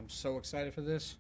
I'm so excited for this.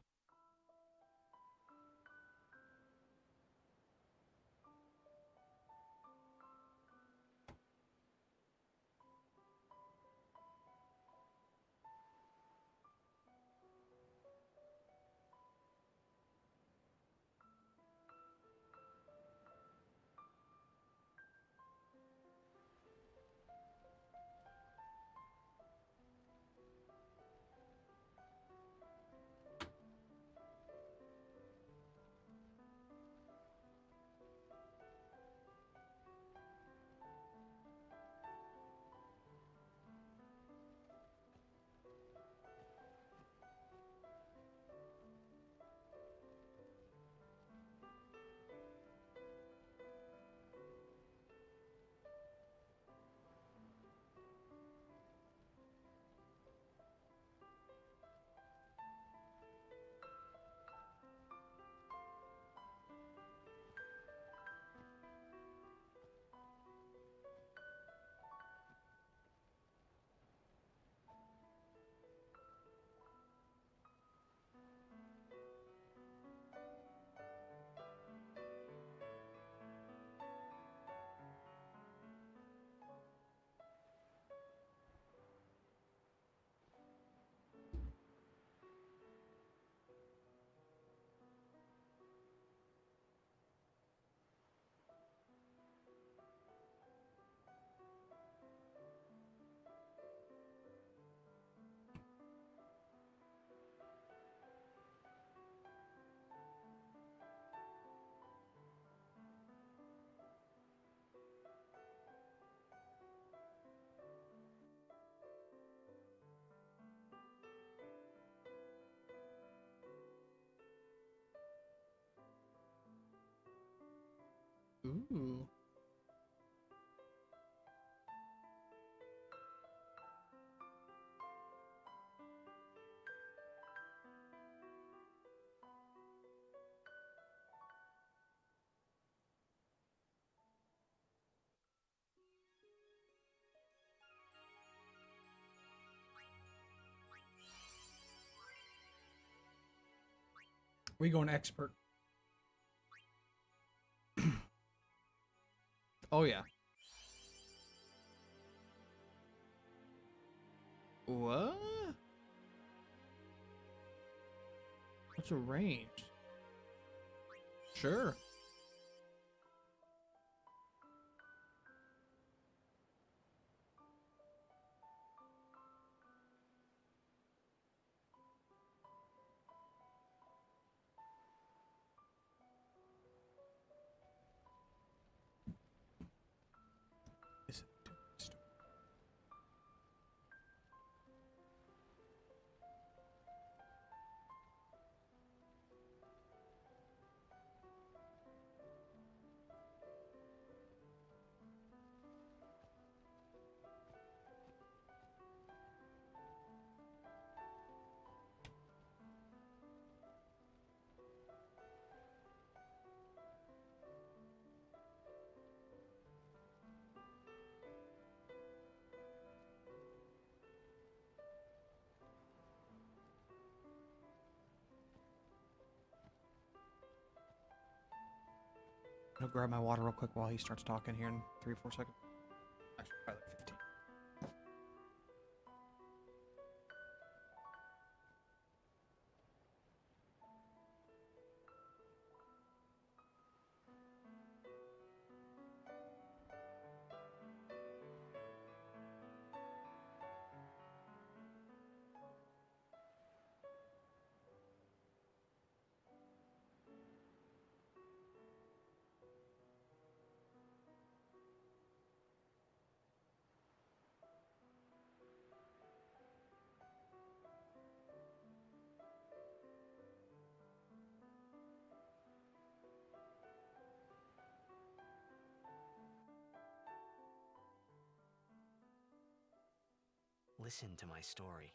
Ooh. We going expert. Oh yeah. What? What's a range? Sure. I'll grab my water real quick while he starts talking here in 3 or 4 seconds. Actually, probably like 15. Listen to my story.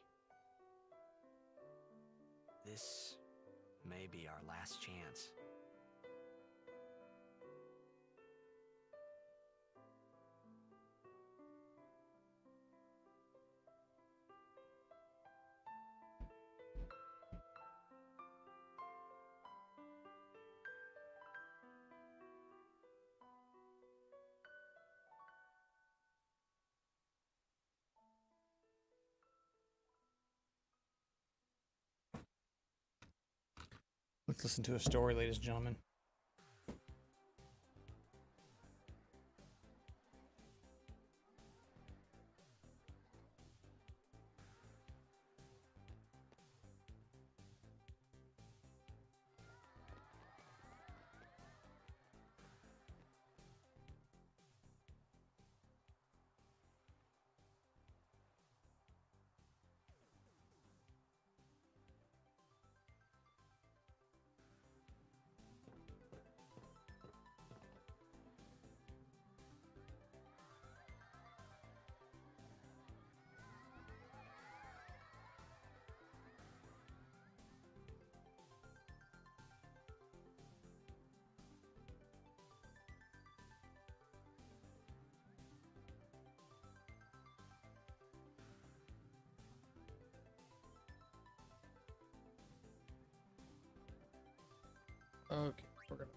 This may be our last chance. Let's listen to a story, ladies and gentlemen. Okay, we're gonna.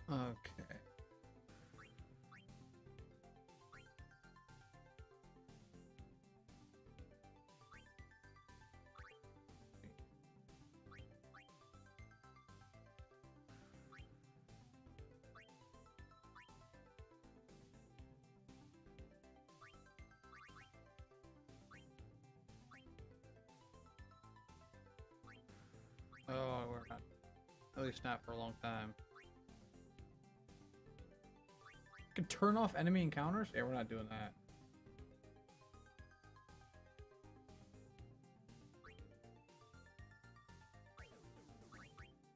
Okay. Oh, we're not. At least not for a long time. Can turn off enemy encounters? Yeah, we're not doing that.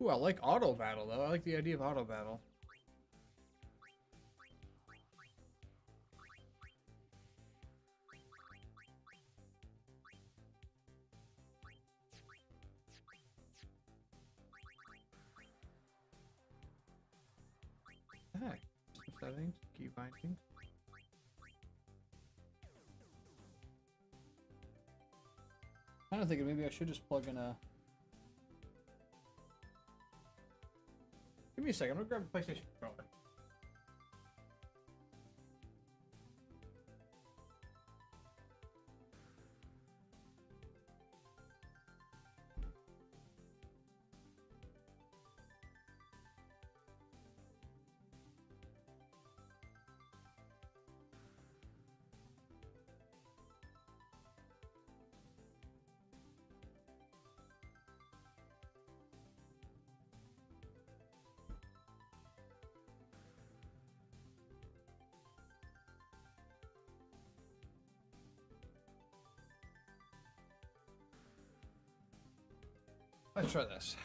Ooh, I like auto battle though. I like the idea of auto battle. Heck, settings, key bindings. I'm kind of thinking maybe I should just plug in a. Give me a second. I'm gonna grab a PlayStation controller. Let's try this.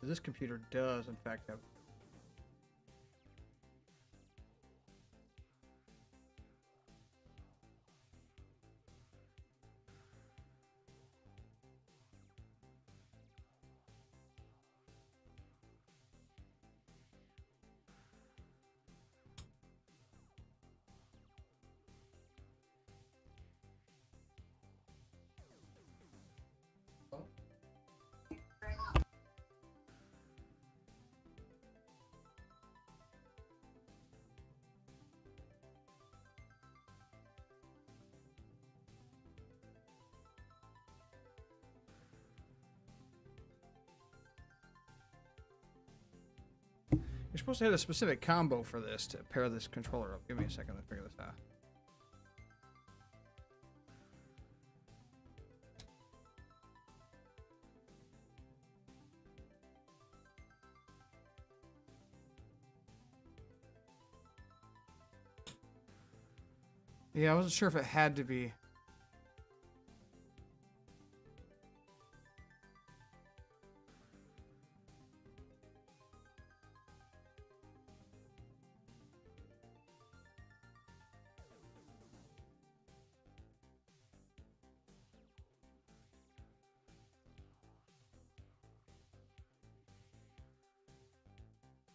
This computer does, in fact, have. You're supposed to have a specific combo for this to pair this controller up. Give me a second to figure this out. Yeah, I wasn't sure if it had to be.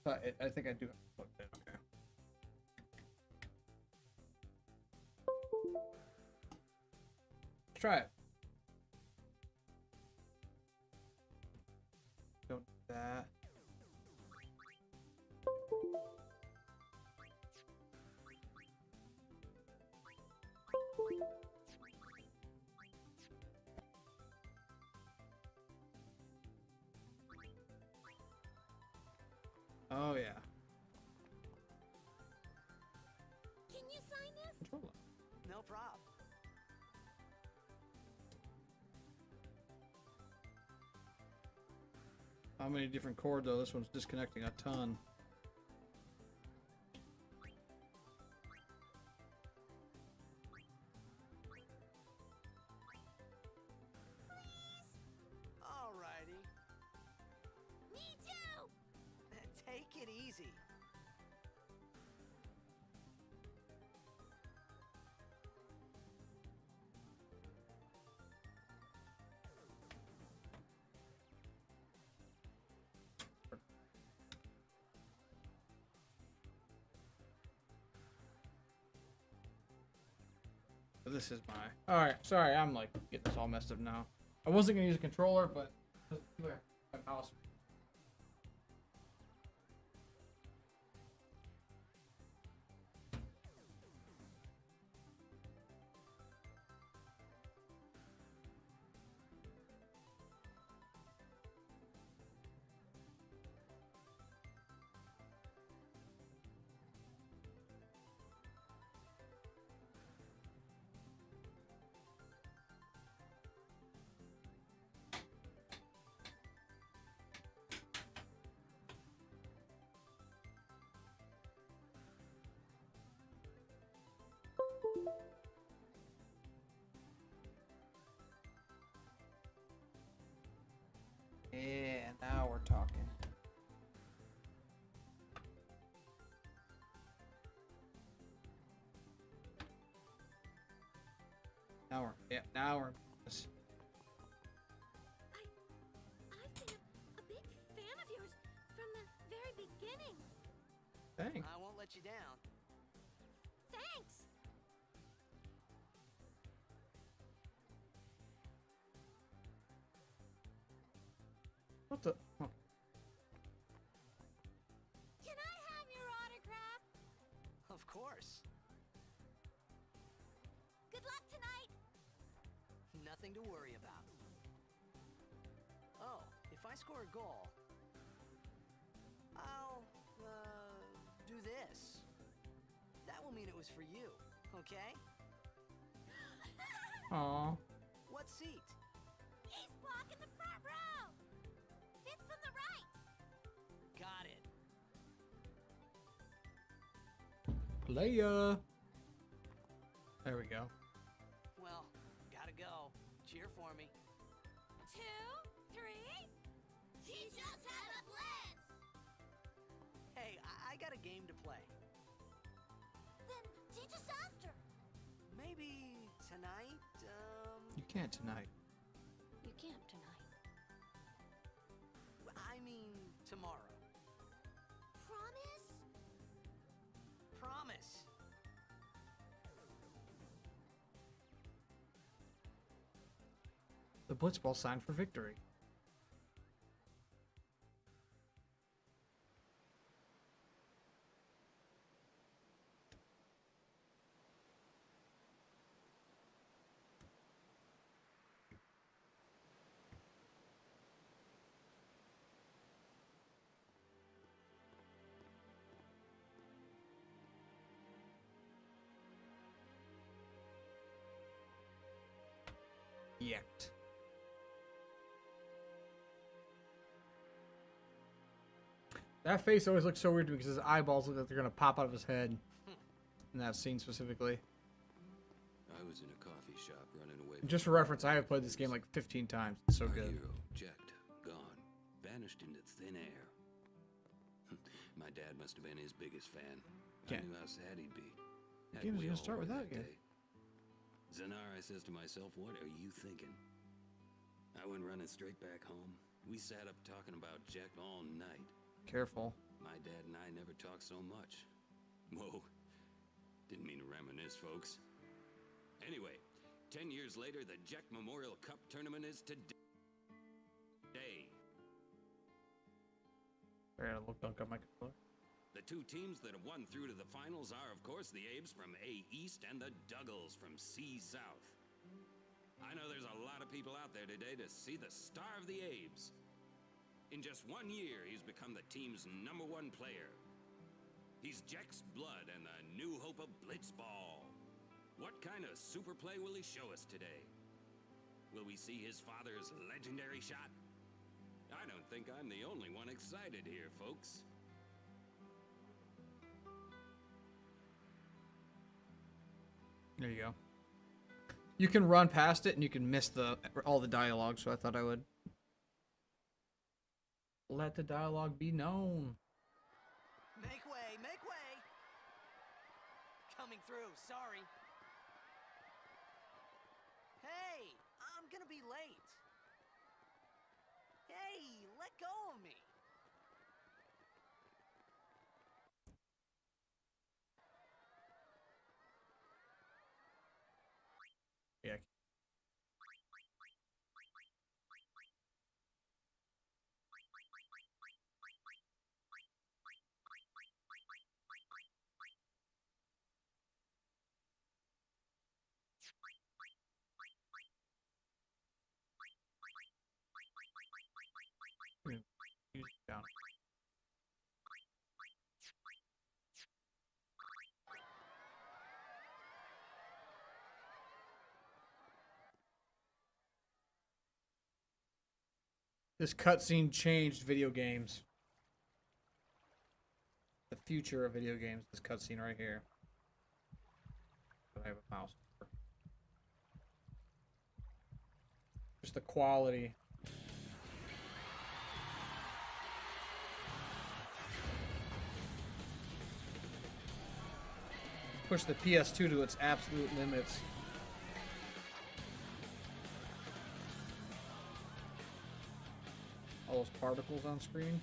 But I think I do have to plug it in. Okay. Let's try it. Don't do that. Oh yeah. Can you sign this? Controller. No problem. How many different cords though? This one's disconnecting a ton. Alrighty. Me too! Take it easy. This is my. Alright, sorry, I'm like getting this all messed up now. I wasn't gonna use a controller, but my mouse. Yeah, now we're talking. Now we're. I've been a big fan of yours from the very beginning. Thanks. I won't let you down. Thanks! What the? Oh. Can I have your autograph? Of course. Good luck tonight! Nothing to worry about. Oh, if I score a goal, I'll, do this. That will mean it was for you, okay? Aw. What seat? He's blocking the front row! Fifth from the right! Got it. Playa. There we go. Well, gotta go. Cheer for me. 2, 3. Teach us how to blitz! Hey, I got a game to play. Then teach us after. Maybe tonight, You can't tonight. You can't tonight. I mean tomorrow. Promise? Promise. The blitzball sign for victory. Yet. That face always looks so weird to me because his eyeballs look like they're gonna pop out of his head. In that scene specifically. I was in a coffee shop running away. Just for reference, I have played this game like 15 times. It's so Our good. hero, Jacked, gone, vanished into thin air. My dad must have been his biggest fan. Can't. I knew how sad he'd be. Game is We gonna all start were with that again. day. Zanar, I says to myself, what are you thinking? I went running straight back home. We sat up talking about Jack all night. Careful. My dad and I never talked so much. Whoa. Didn't mean to reminisce, folks. Anyway, 10 years later, the Jack Memorial Cup tournament is today. I gotta look dunk on my controller. The two teams that have won through to the finals are, of course, the Abes from A East and the Duggles from C South. I know there's a lot of people out there today to see the star of the Abes. In just 1 year, he's become the team's #1 player. He's Jack's blood and the new hope of Blitzball. What kind of super play will he show us today? Will we see his father's legendary shot? I don't think I'm the only one excited here, folks. There you go. You can run past it and you can miss all the dialogue, so I thought I would let the dialogue be known. Make way, make way! Coming through, sorry. Hey, I'm gonna be late. Hey, let go of me. Yeah. Down. This cutscene changed video games. The future of video games. This cutscene right here. I have a mouse. Just the quality. Push the PS2 to its absolute limits. All those particles on screen.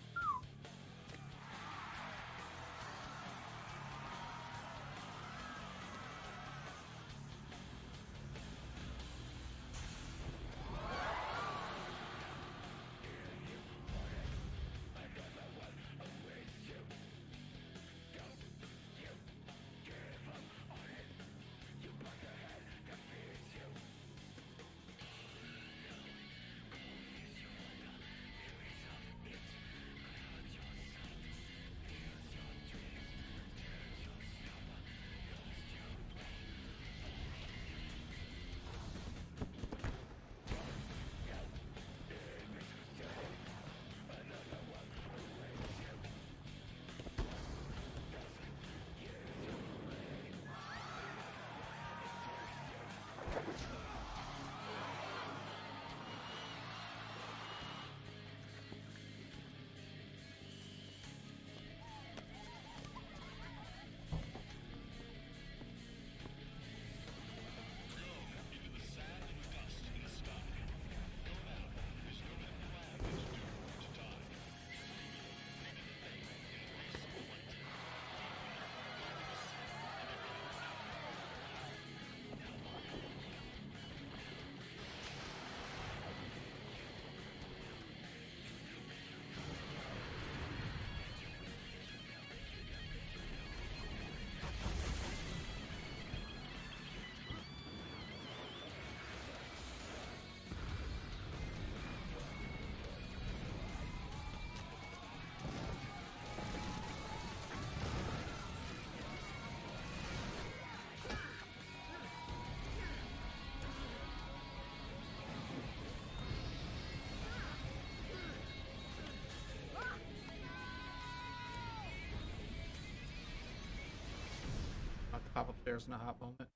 Pop upstairs in a hot moment.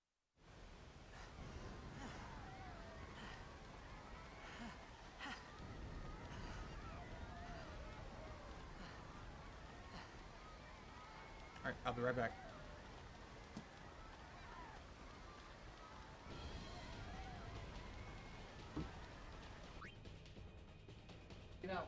Alright, I'll be right back. Get out.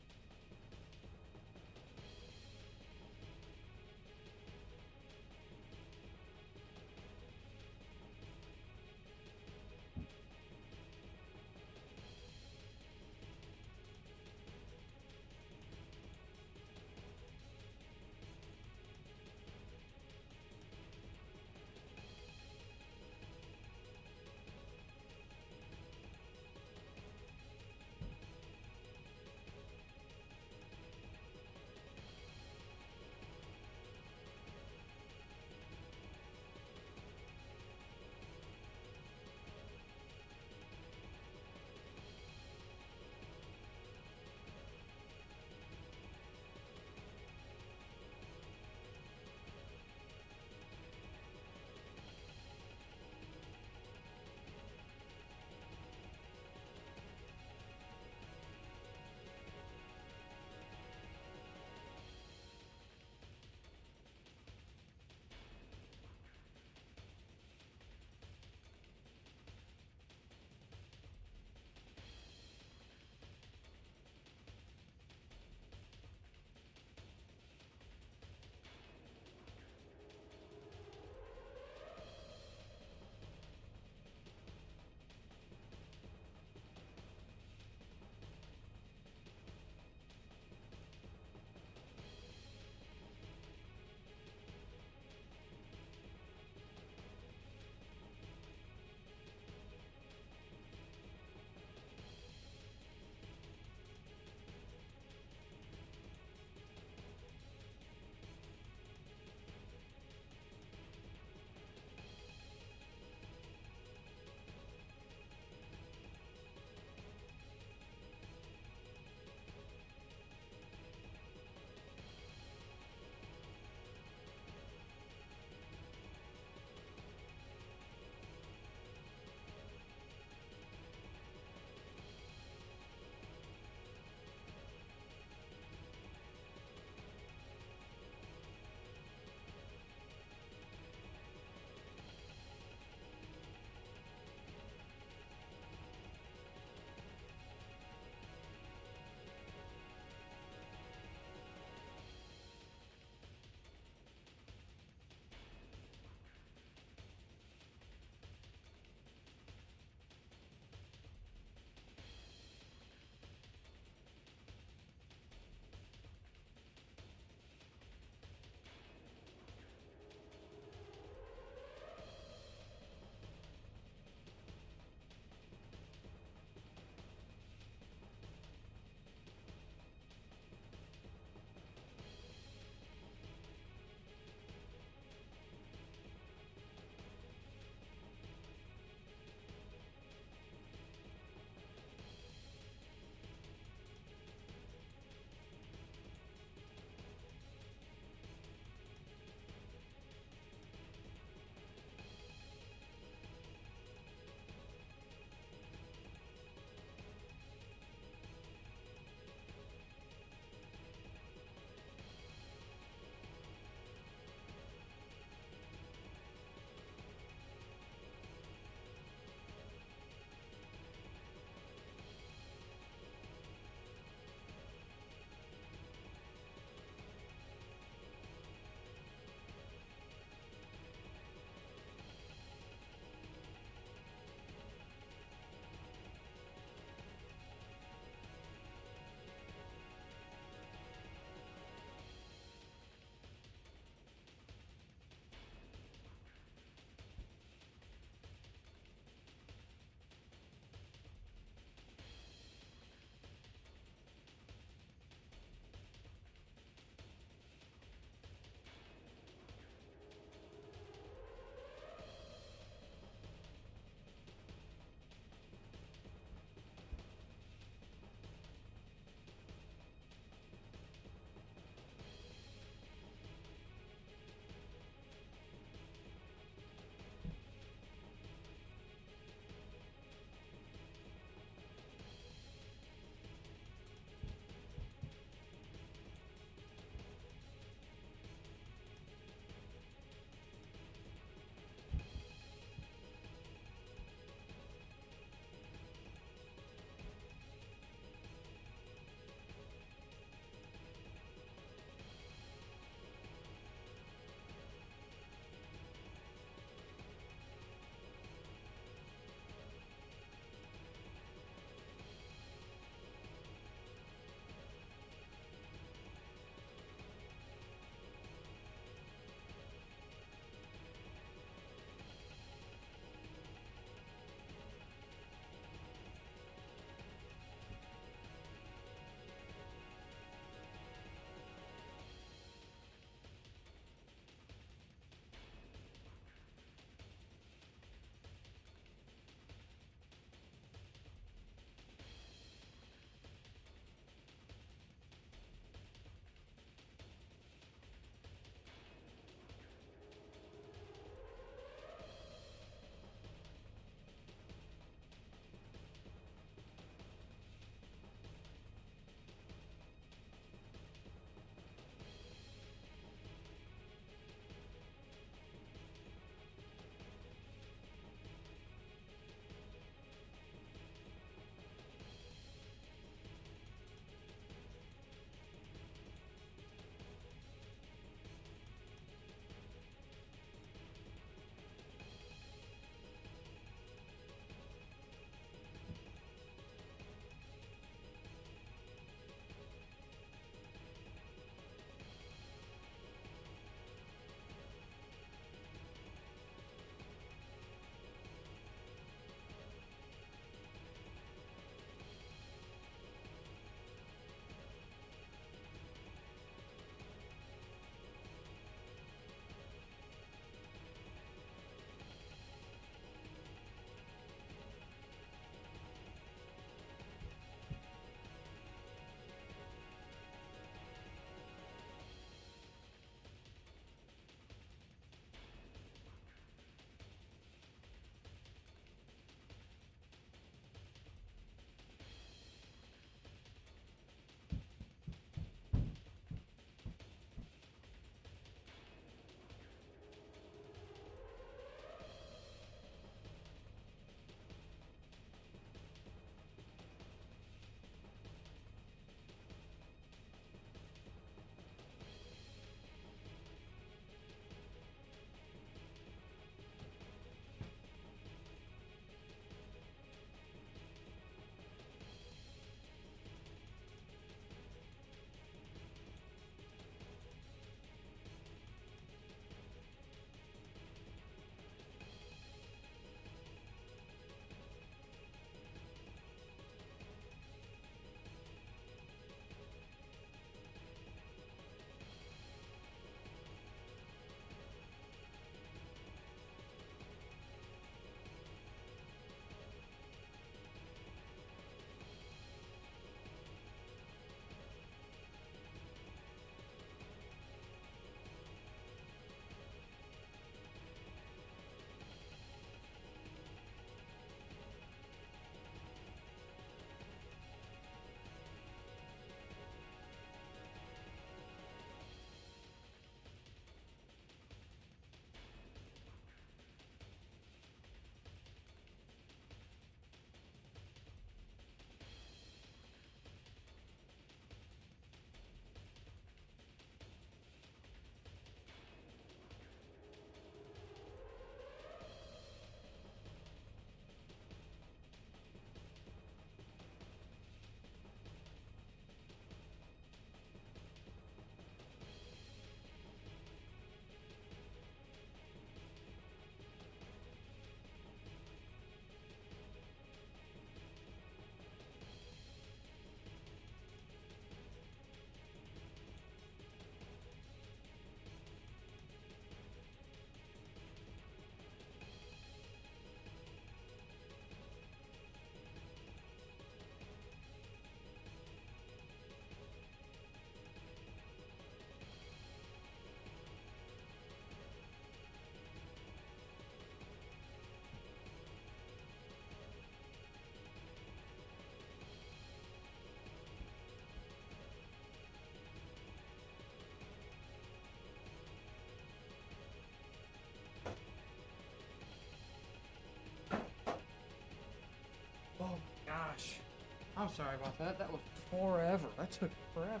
I'm sorry about that. That was forever. That took forever.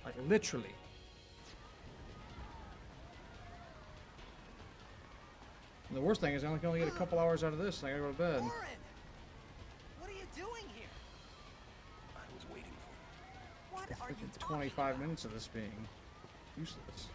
Like, literally. And the worst thing is I can only get a couple hours out of this, and I gotta go to bed. Warren! What are you doing here? I was waiting for you. What are you Freaking talking 25 minutes of this being useless.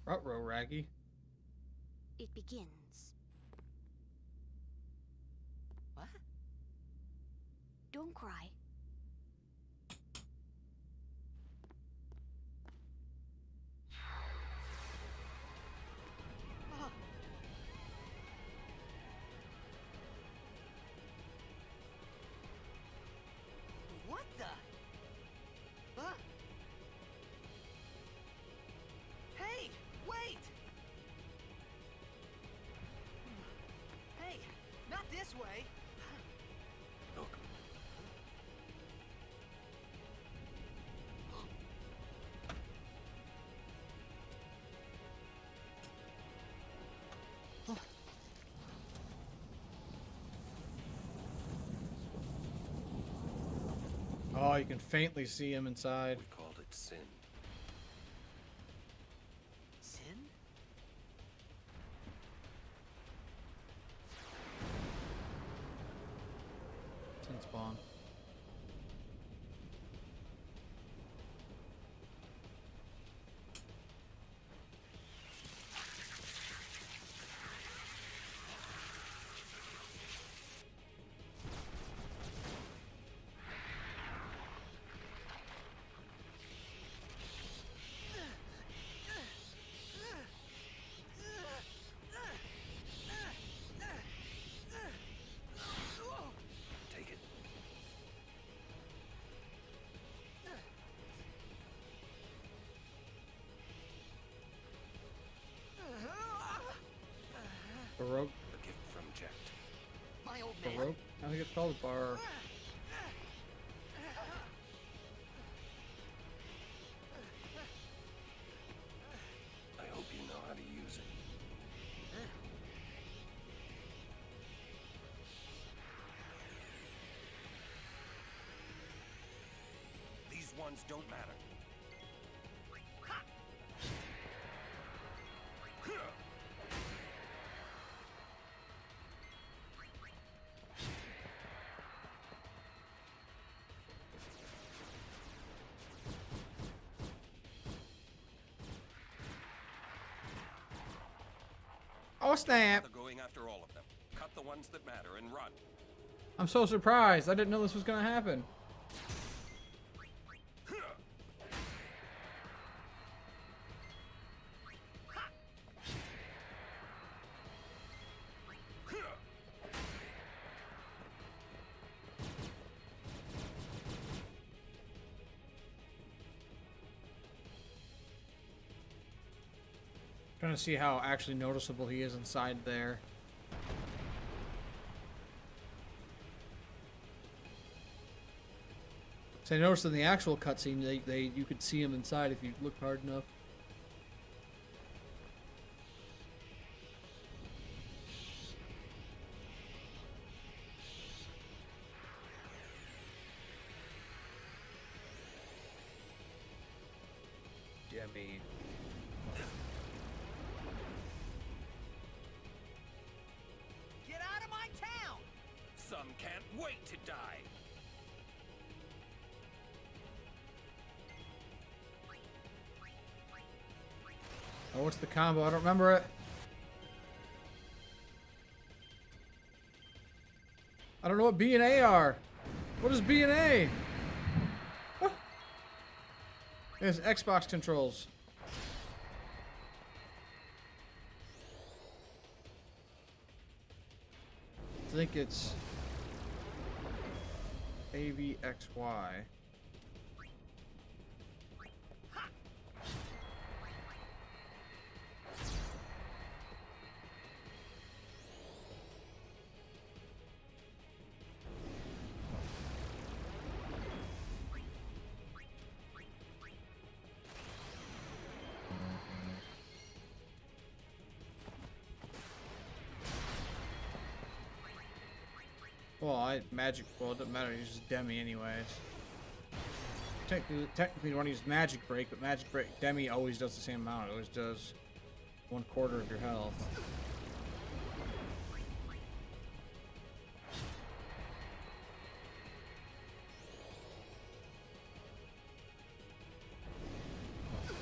Ruh-roh, Raggy. It begins. What? Don't cry. What the? Huh? Hey, wait! Hey, not this way. Look, Oh, you can faintly see him inside. we called it sin. Sin? Sin spawn. Take it. Baroque. A gift from Jet. My old man. Baroque? I think it's called Bar. I hope you know how to use it. These ones don't matter. Oh, snap! They're going after all of them. Cut the ones that matter and run. I'm so surprised. I didn't know this was gonna happen. Trying to see how actually noticeable he is inside there. So I noticed in the actual cutscene, you could see him inside if you looked hard enough. Jimmy. Get out of my town! Some can't wait to die. Oh, what's the combo? I don't remember it. I don't know what B and A are. What is B and A? What? It's Xbox controls. I think it's AVXY. Well, magic. Well, it doesn't matter. He uses Demi anyways. Technically, you want to use magic break, but magic break Demi always does the same amount. It always does 1/4 of your health.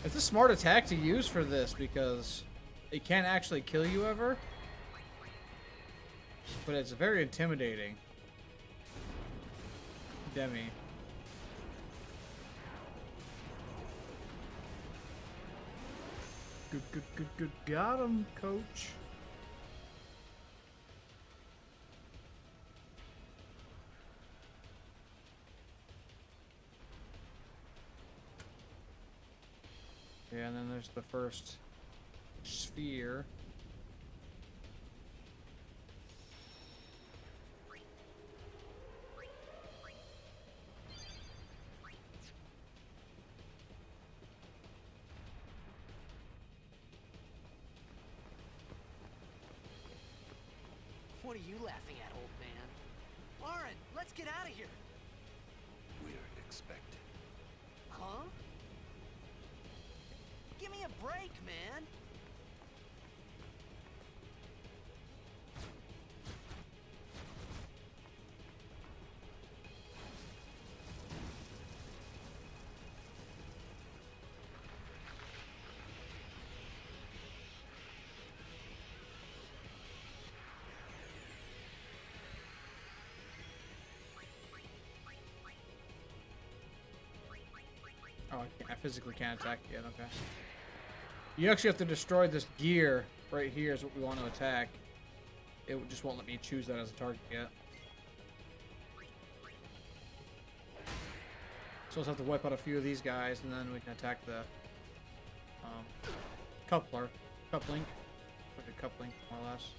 It's a smart attack to use for this because it can't actually kill you ever, but it's very intimidating. Demi. Good. Got him, coach. Yeah, and then there's the first sphere. What are you laughing at, old man? Lauren, let's get out of here. We're expected. Huh? Give me a break, man. Oh, I physically can't attack yet, okay. You actually have to destroy this gear right here is what we want to attack. It just won't let me choose that as a target yet. So let's have to wipe out a few of these guys and then we can attack the coupling. Like a coupling, more or less.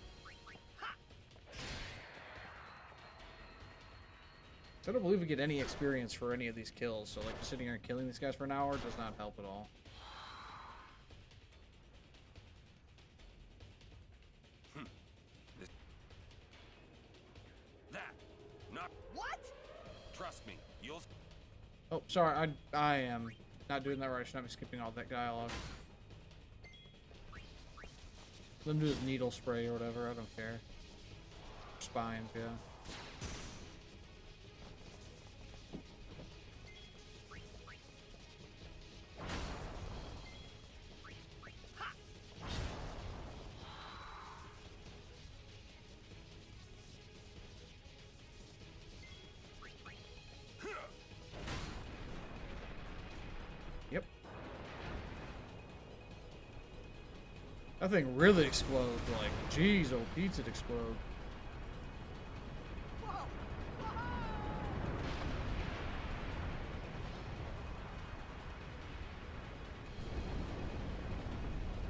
So I don't believe we get any experience for any of these kills, so like sitting here and killing these guys for an hour does not help at all. That, not. What? Trust me, you'll. Oh, sorry, I am not doing that right. I should not be skipping all that dialogue. Let him do his needle spray or whatever, I don't care. Spines, yeah. Yep. That thing really explodes, like, jeez, oh, Pete's it explode. Whoa! Whoa!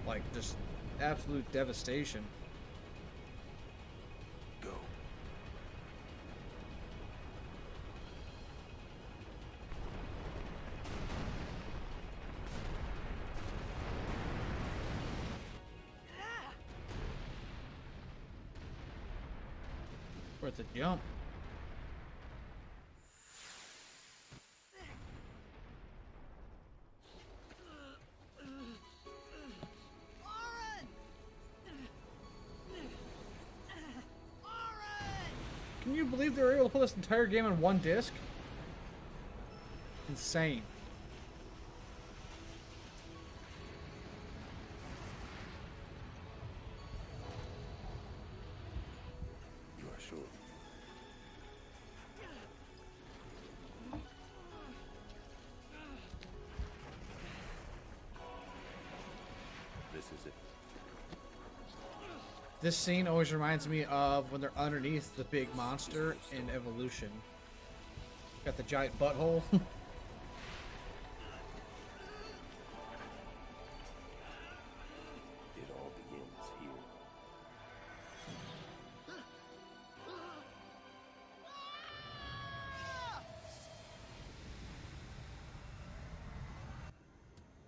Like, just absolute devastation. Go. Worth a jump. Lauren! Lauren! Can you believe they were able to put this entire game on one disc? Insane. You are sure? This is it. This scene always reminds me of when they're underneath the big monster in Evolution. Got the giant butthole. It all begins here.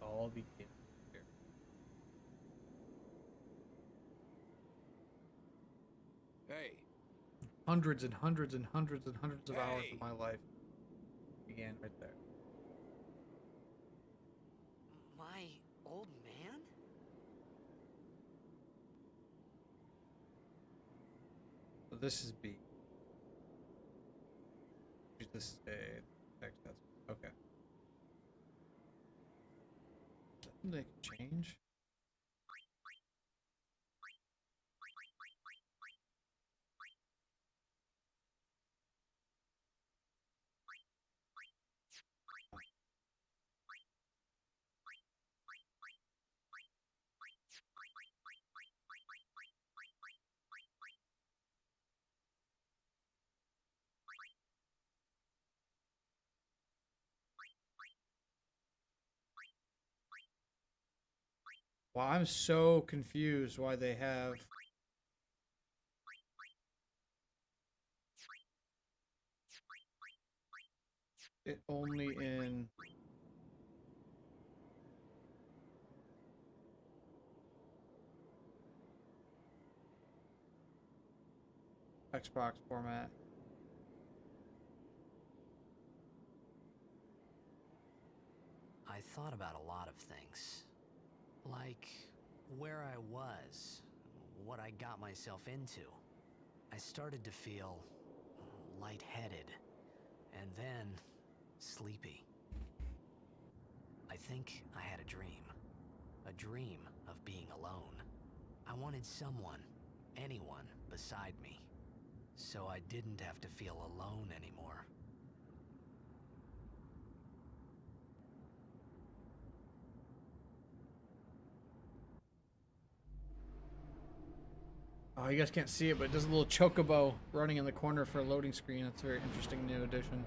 All begins here. Hey, hundreds and hundreds and hundreds and hundreds of hours of my life began right there. My old man? So this is B. This is A. That's okay. They can change. Wow, I'm so confused why they have it only in Xbox format. I thought about a lot of things. Like where I was, what I got myself into. I started to feel lightheaded, and then sleepy. I think I had a dream of being alone. I wanted someone, anyone beside me, so I didn't have to feel alone anymore. Oh, you guys can't see it, but it does a little chocobo running in the corner for a loading screen. That's a very interesting new addition.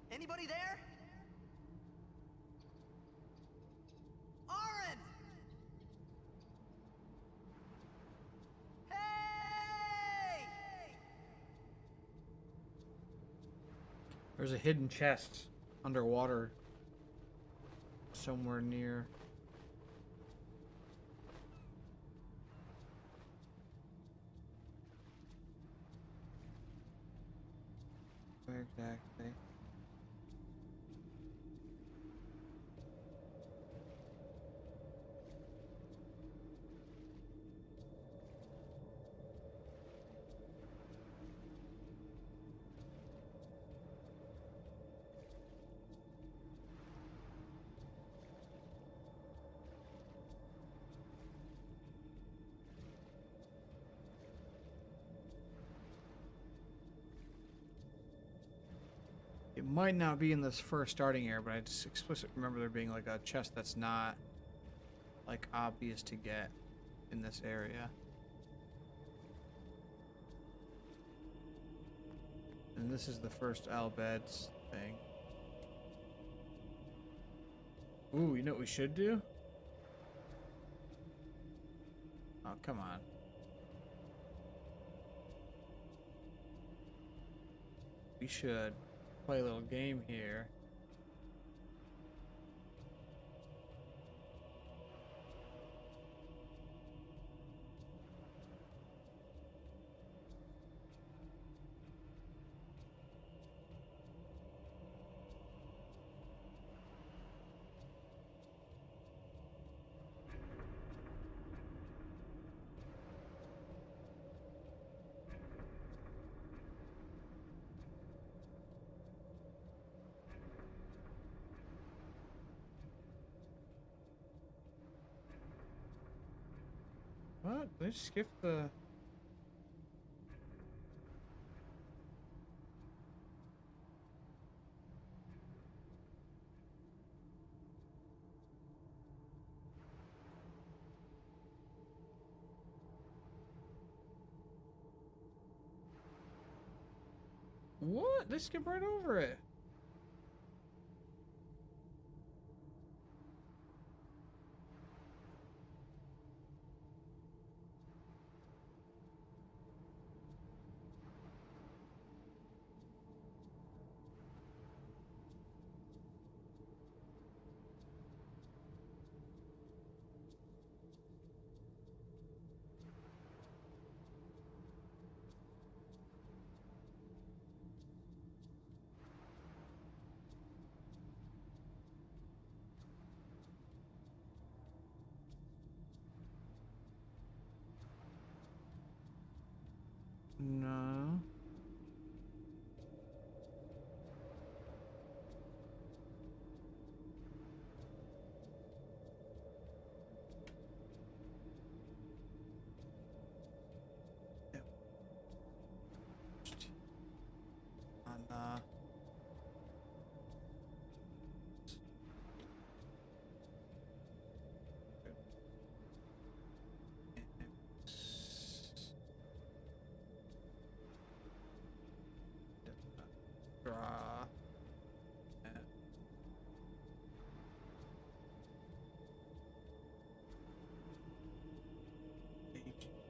Anybody there? Aaron! Hey! There's a hidden chest underwater somewhere near. Where exactly? It might not be in this first starting area, but I just explicitly remember there being like a chest that's not like obvious to get in this area. And this is the first Al Beds thing. Ooh, you know what we should do? Oh, come on. We should play a little game here. What? They skipped the... What? They skipped right over it. No. On draw.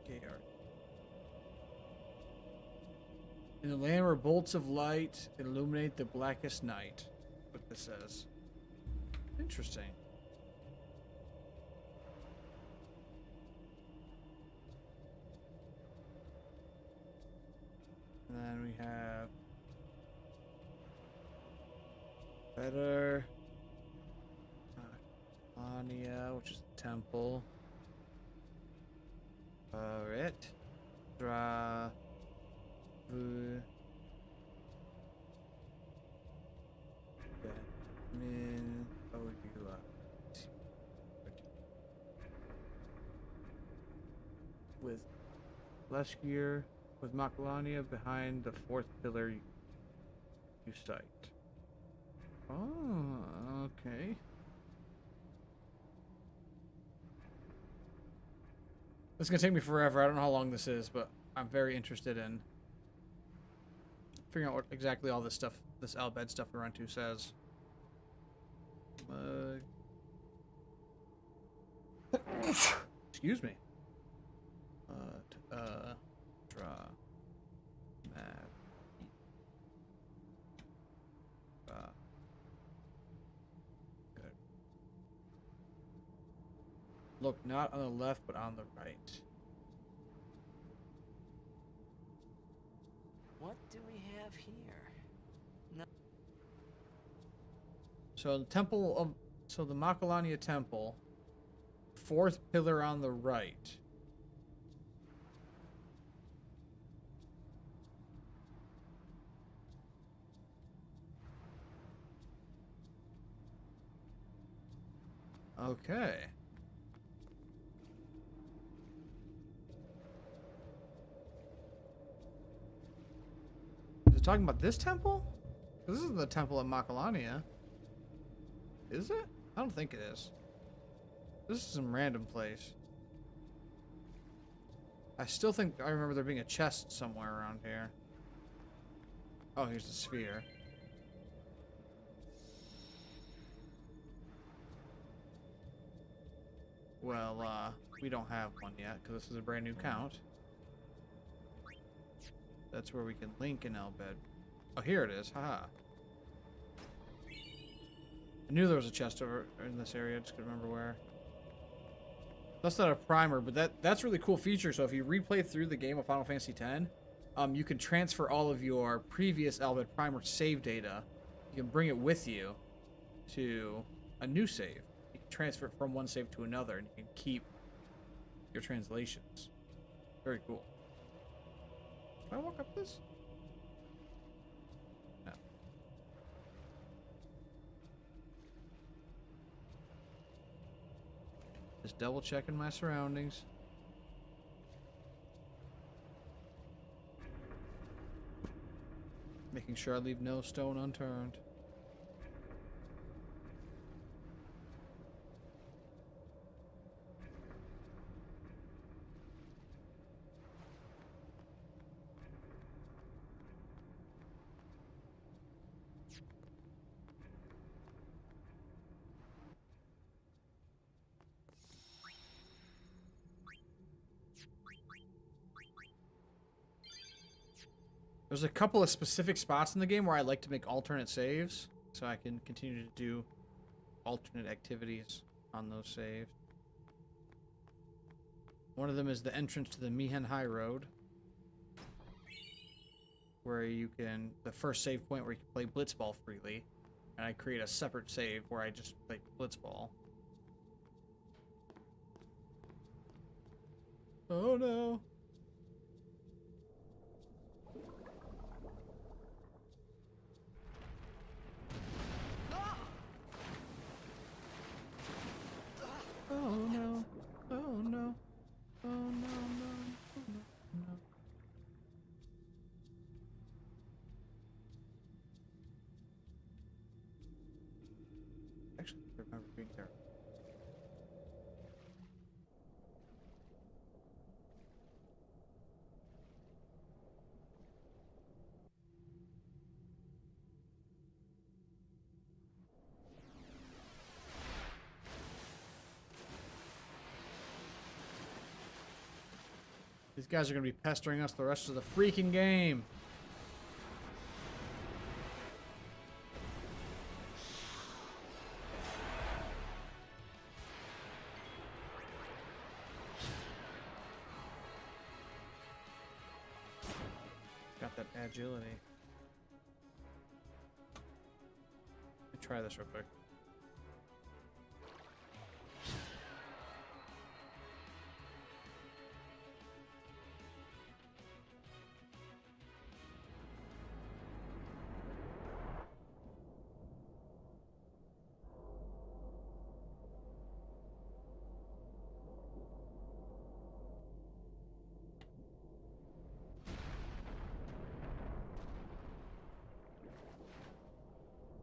HKR. In the land where bolts of light illuminate the blackest night. What this says. Interesting. And then we have better Ania, which is the temple. Rit. Dra. Vu. Min. Odula. With less gear. With Makalania behind the fourth pillar you cite. Oh, okay. This is gonna take me forever. I don't know how long this is, but I'm very interested in figuring out what exactly all this stuff, this Albed stuff we run to says. Excuse me. Draw. Map. Good. Look not on the left, but on the right. What do we have here? No. So the temple of, so the Makalania temple, fourth pillar on the right. Okay. Is it talking about this temple? This isn't the temple at Makalania. Is it? I don't think it is. This is some random place. I still think I remember there being a chest somewhere around here. Oh, here's the sphere. Well, we don't have one yet, because this is a brand new count. That's where we can link an Albed. Oh, here it is. Haha. I knew there was a chest over in this area. I just couldn't remember where. That's not a primer, but that's a really cool feature. So if you replay through the game of Final Fantasy X, you can transfer all of your previous Albed primer save data. You can bring it with you to a new save. You can transfer it from one save to another, and you can keep your translations. Very cool. Can I walk up this? No. Just double checking my surroundings. Making sure I leave no stone unturned. There's a couple of specific spots in the game where I like to make alternate saves, so I can continue to do alternate activities on those saves. One of them is the entrance to the Mihen High Road, where you can, the first save point where you can play Blitzball freely, and I create a separate save where I just play Blitzball. Oh no. actually remember being there. These guys are going to be pestering us the rest of the freaking game. Got that agility. Let me try this real quick.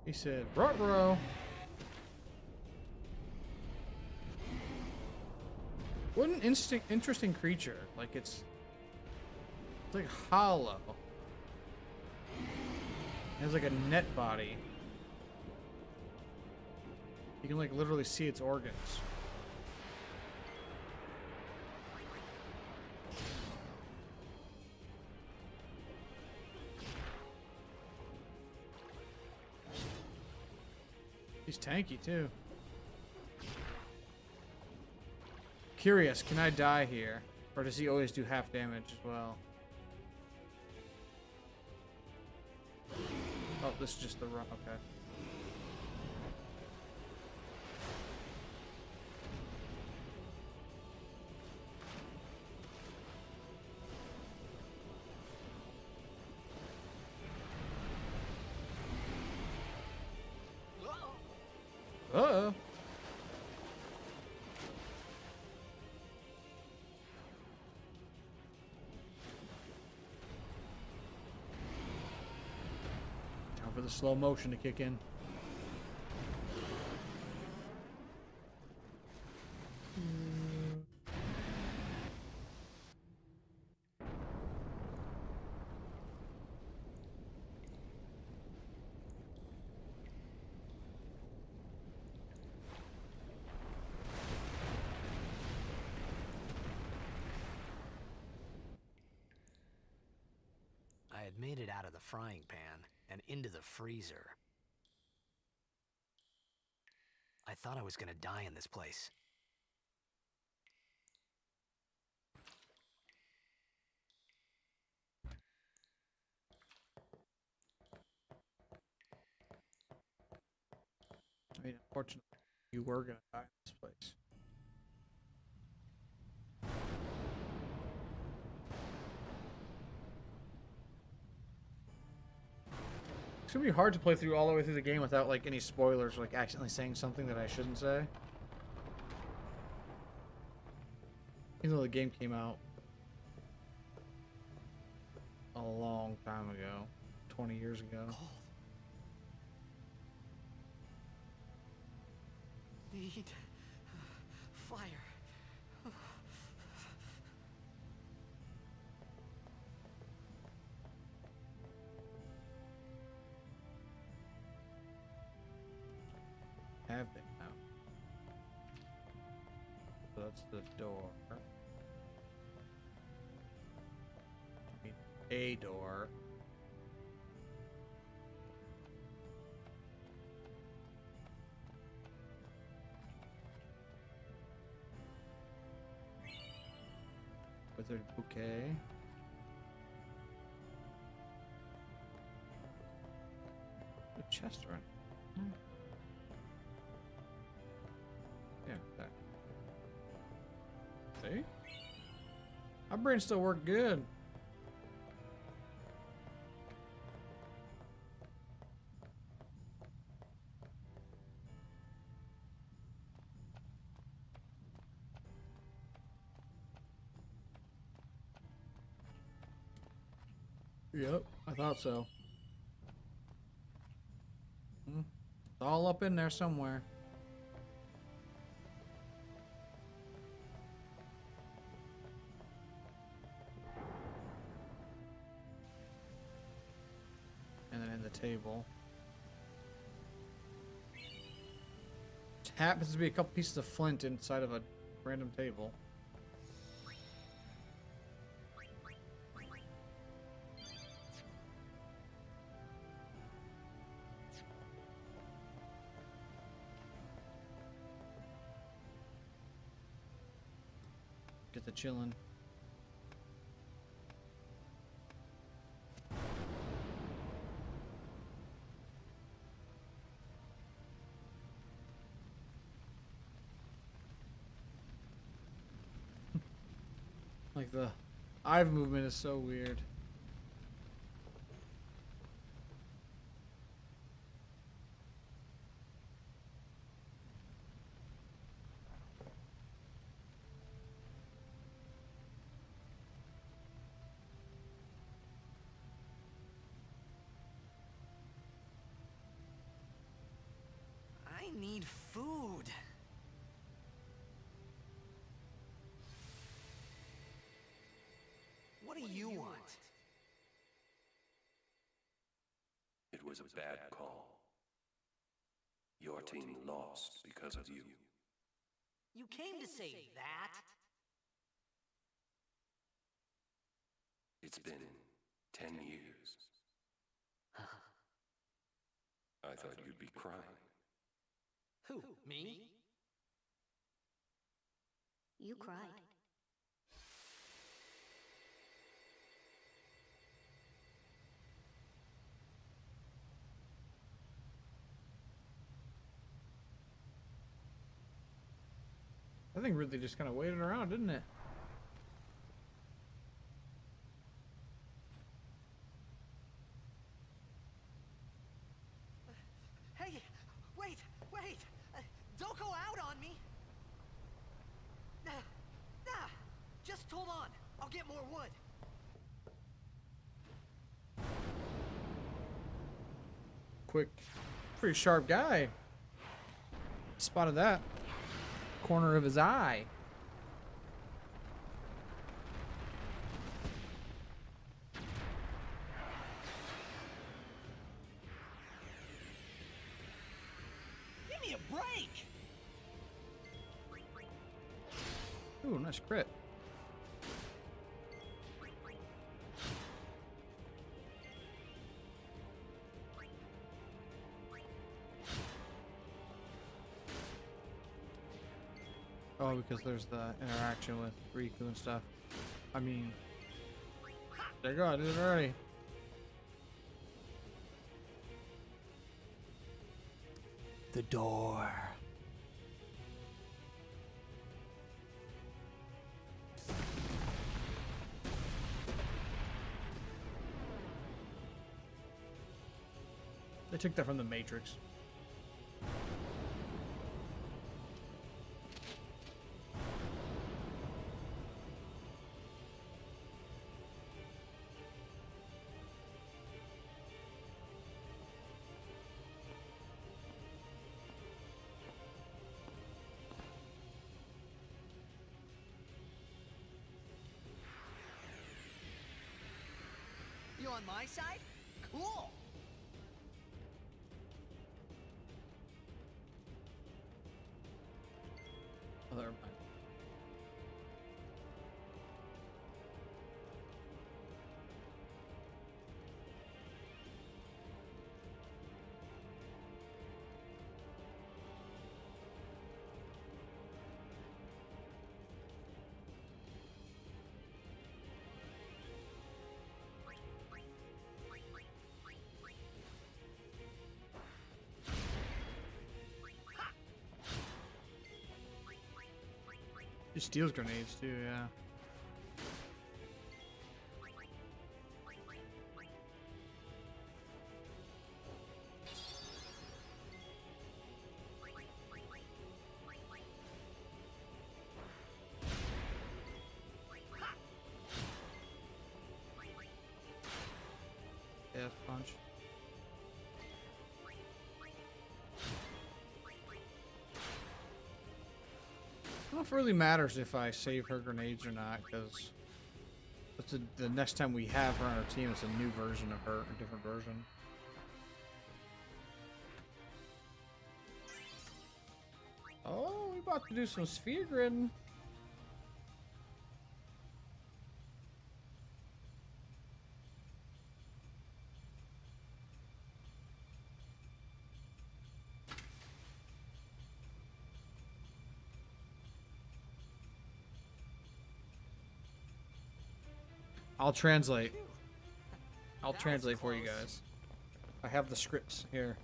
He said, "Ruh-roh." What an interesting creature. Like it's like hollow. It has like a net body. You can like literally see its organs. He's tanky too. Curious, can I die here? Or does he always do half damage as well? Oh, this is just the run. Okay. Uh-oh. Time for the slow motion to kick in. I had made it out of the frying pan and into the freezer. I thought I was gonna die in this place. I mean, unfortunately, you were gonna die in this place. It's gonna be hard to play through all the way through the game without like any spoilers, or, like accidentally saying something that I shouldn't say. Even though the game came out a long time ago, 20 years ago. Cold. Need fire. Have they now? So that's the door. I mean, a door. Withered bouquet. The chest run. Yeah, that. See? My brain still worked good. Yep, I thought so. It's all up in there somewhere. table. It happens to be a couple pieces of flint inside of a random table. Get the chillin'. Like the eye movement is so weird. I need food. What do you want? It was a bad call. Your team lost because of you. You came to say that? It's been 10 years. I thought you'd be crying. Who, me? You cried. I think really just kind of waited around, didn't it? Hey, wait! Don't go out on me! Just hold on. I'll get more wood. Quick, pretty sharp guy. Spotted that. Corner of his eye. Give me a break! Ooh, nice crit. Oh, because there's the interaction with Riku and stuff. I mean, there you go, I did it already. The door. They took that from the Matrix. You on my side? Cool! Oh, never mind. He steals grenades too, yeah. Death punch. I don't know if it really matters if I save her grenades or not, because the next time we have her on our team, it's a new version of her, a different version. up to do some sphere gridding. I'll translate. I'll That was translate for you close. guys. I have the scripts here.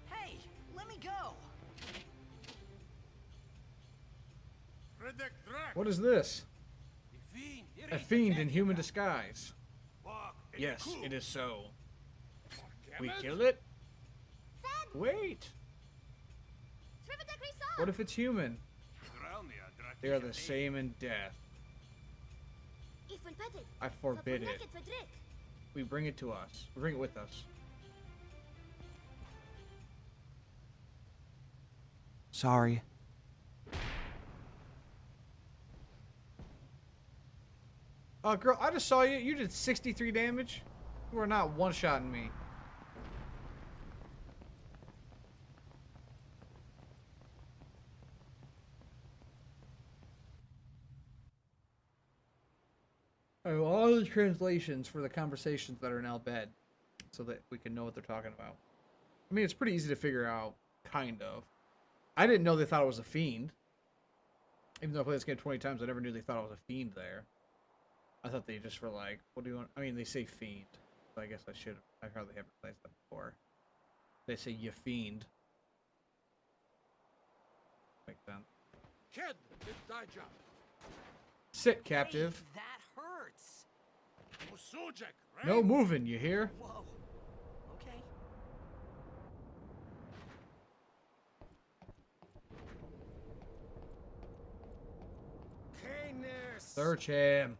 Hey, let me go. What is this? A fiend in human disguise. Yes, it is so. We kill it? Wait. What if it's human? They are the same in death. I forbid it. We bring it to us. We bring it with us. Sorry. Oh, girl, I just saw you. You did 63 damage. You are not one-shotting me. I have all the translations for the conversations that are in Al-Bed, so that we can know what they're talking about. I mean, it's pretty easy to figure out, kind of. I didn't know they thought it was a fiend. Even though I played this game 20 times, I never knew they thought it was a fiend there. I thought they just were like, what do you want? I mean, they say fiend. So I guess I should. I probably haven't played that before. They say you fiend. Makes sense. Kid, it's thy job. Sit, captive. Hey, that hurts. Usujek, right? No moving, you hear? Whoa. Okay. Canis. Search him.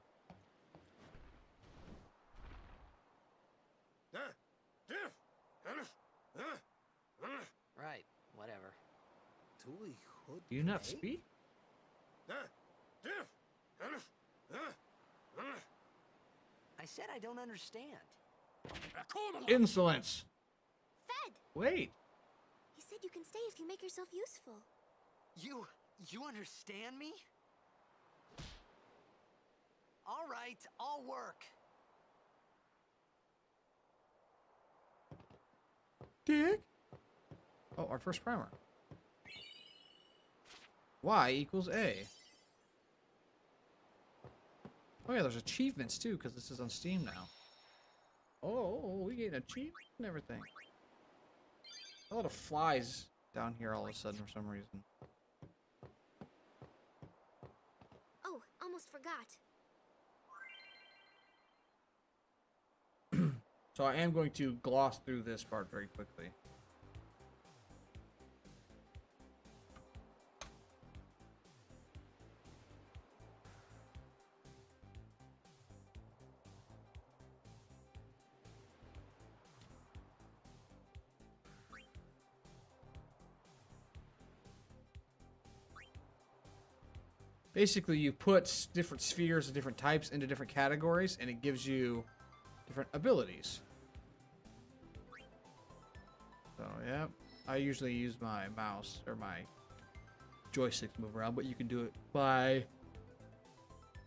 Right. Whatever. Do you not speak? I said I don't understand. Insolence. Fed! Wait. He said you can stay if you make yourself useful. You understand me? All right, I'll work. Dick. Oh, our first primer. Y equals A. Oh yeah, there's achievements too, because this is on Steam now. Oh, we get achievements and everything. A lot of flies down here all of a sudden for some reason. Oh, almost forgot. So I am going to gloss through this part very quickly. Basically, you put different spheres of different types into different categories, and it gives you different abilities. So, yeah. I usually use my mouse or my joystick to move around, but you can do it by...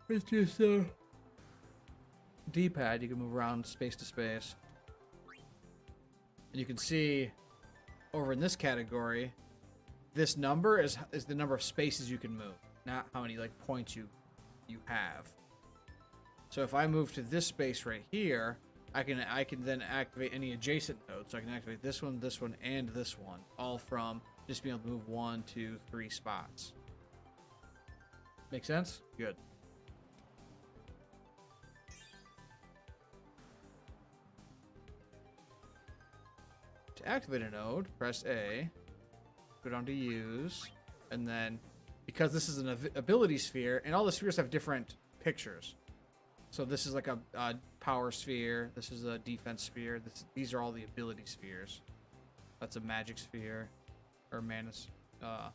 It's just a D-pad. You can move around space to space. And you can see over in this category, this number is the number of spaces you can move, not how many like points you have. So if I move to this space right here, I can then activate any adjacent nodes. So I can activate this one, and this one, all from just being able to move 1, 2, 3 spots. Make sense? Good. To activate a node, press A, go down to use, and then because this is an ability sphere, and all the spheres have different pictures. So this is like a power sphere. This is a defense sphere. These are all the ability spheres. That's a magic sphere, or mana. I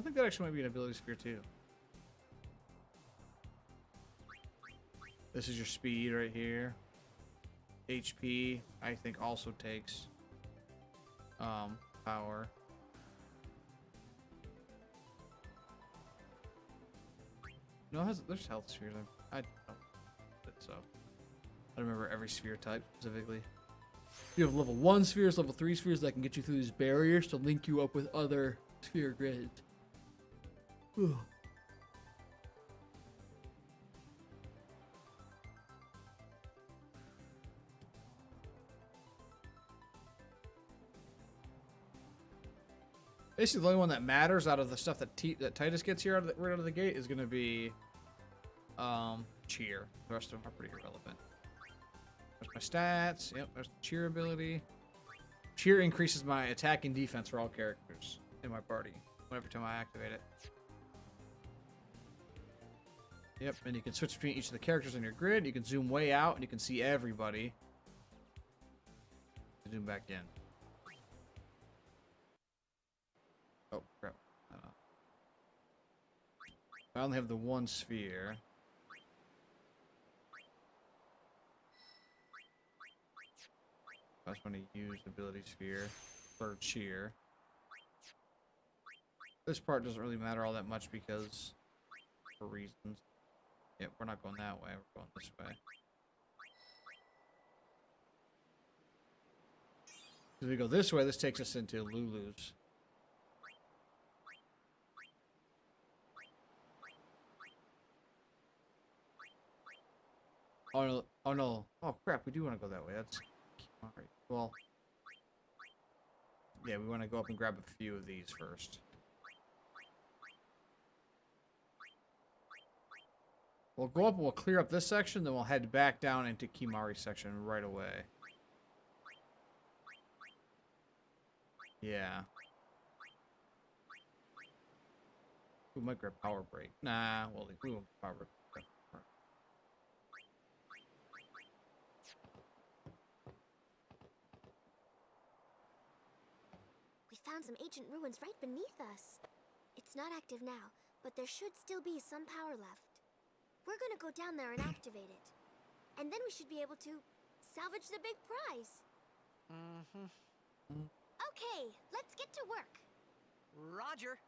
think that actually might be an ability sphere too. This is your speed right here. HP, I think, also takes power. No, there's health spheres. I don't know. So I don't remember every sphere type specifically. You have level 1 spheres, level 3 spheres that can get you through these barriers to link you up with other sphere grids. Whew. Basically, the only one that matters out of the stuff that Titus gets here right out of the gate is going to be cheer. The rest of them are pretty irrelevant. There's my stats. Yep, there's the cheer ability. Cheer increases my attack and defense for all characters in my party whenever time I activate it. Yep, and you can switch between each of the characters on your grid. You can zoom way out and you can see everybody. Zoom back in. Oh, crap. I only have the one sphere. I just want to use ability sphere for cheer. This part doesn't really matter all that much because for reasons. Yep, we're not going that way, we're going this way. If we go this way, this takes us into Lulu's. Oh no, oh no. Oh crap, we do want to go that way. That's alright. Well, yeah, we want to go up and grab a few of these first. We'll go up and we'll clear up this section, then we'll head back down into Kimahri's section right away. Yeah. We might grab power break. Nah, well, we won't power break. We found some ancient ruins right beneath us. It's not active now, but there should still be some power left. We're gonna go down there and activate it. And then we should be able to salvage the big prize. Okay, let's get to work. Roger.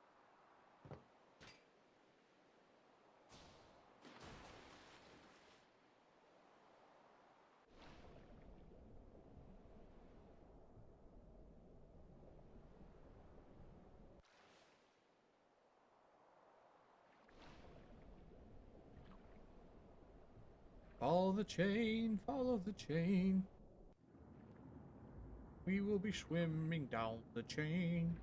Follow the chain, follow the chain. We will be swimming down the chain.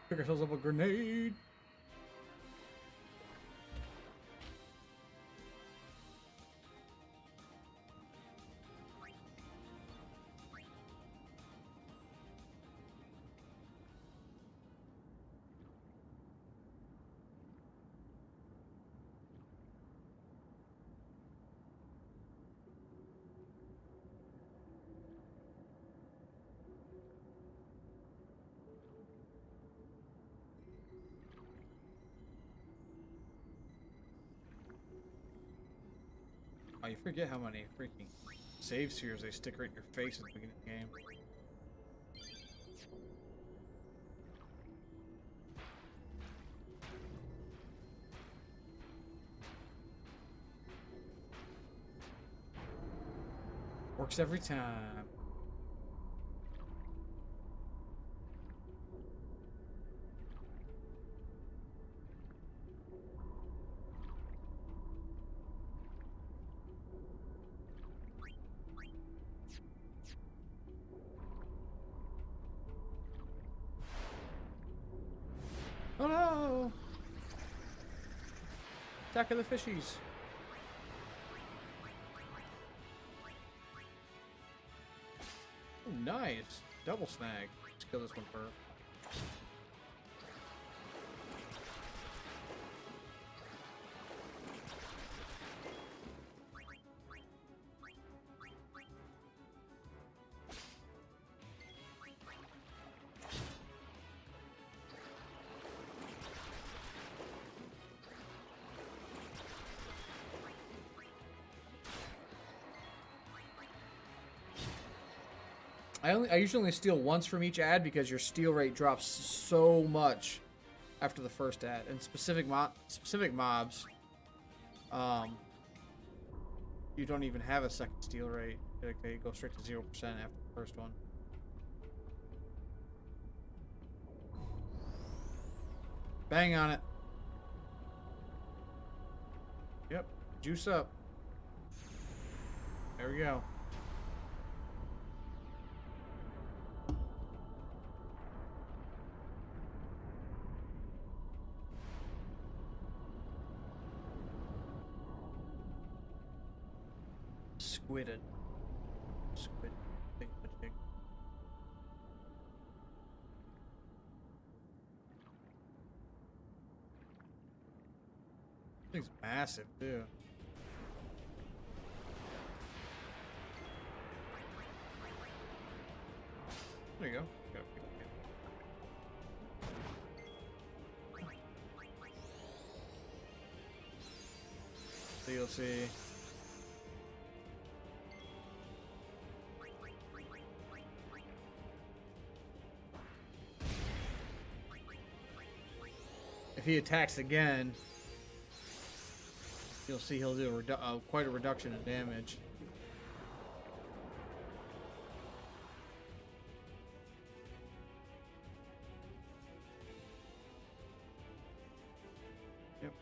Pick ourselves up a grenade. Oh, you forget how many freaking save spheres they stick right in your face at the beginning of the game. Works every time. Oh no! Attack of the fishies. Oh, nice. Double snag. Let's kill this one first. I usually only steal once from each ad because your steal rate drops so much after the first ad. And specific mobs, you don't even have a second steal rate. Like, they go straight to 0% after the first one. Bang on it. Yep. Juice up. There we go. Squidded. Squid. Think the chick. This thing's massive, too. There you go. So you'll see. If he attacks again, you'll see he'll do quite a reduction in damage. Yep.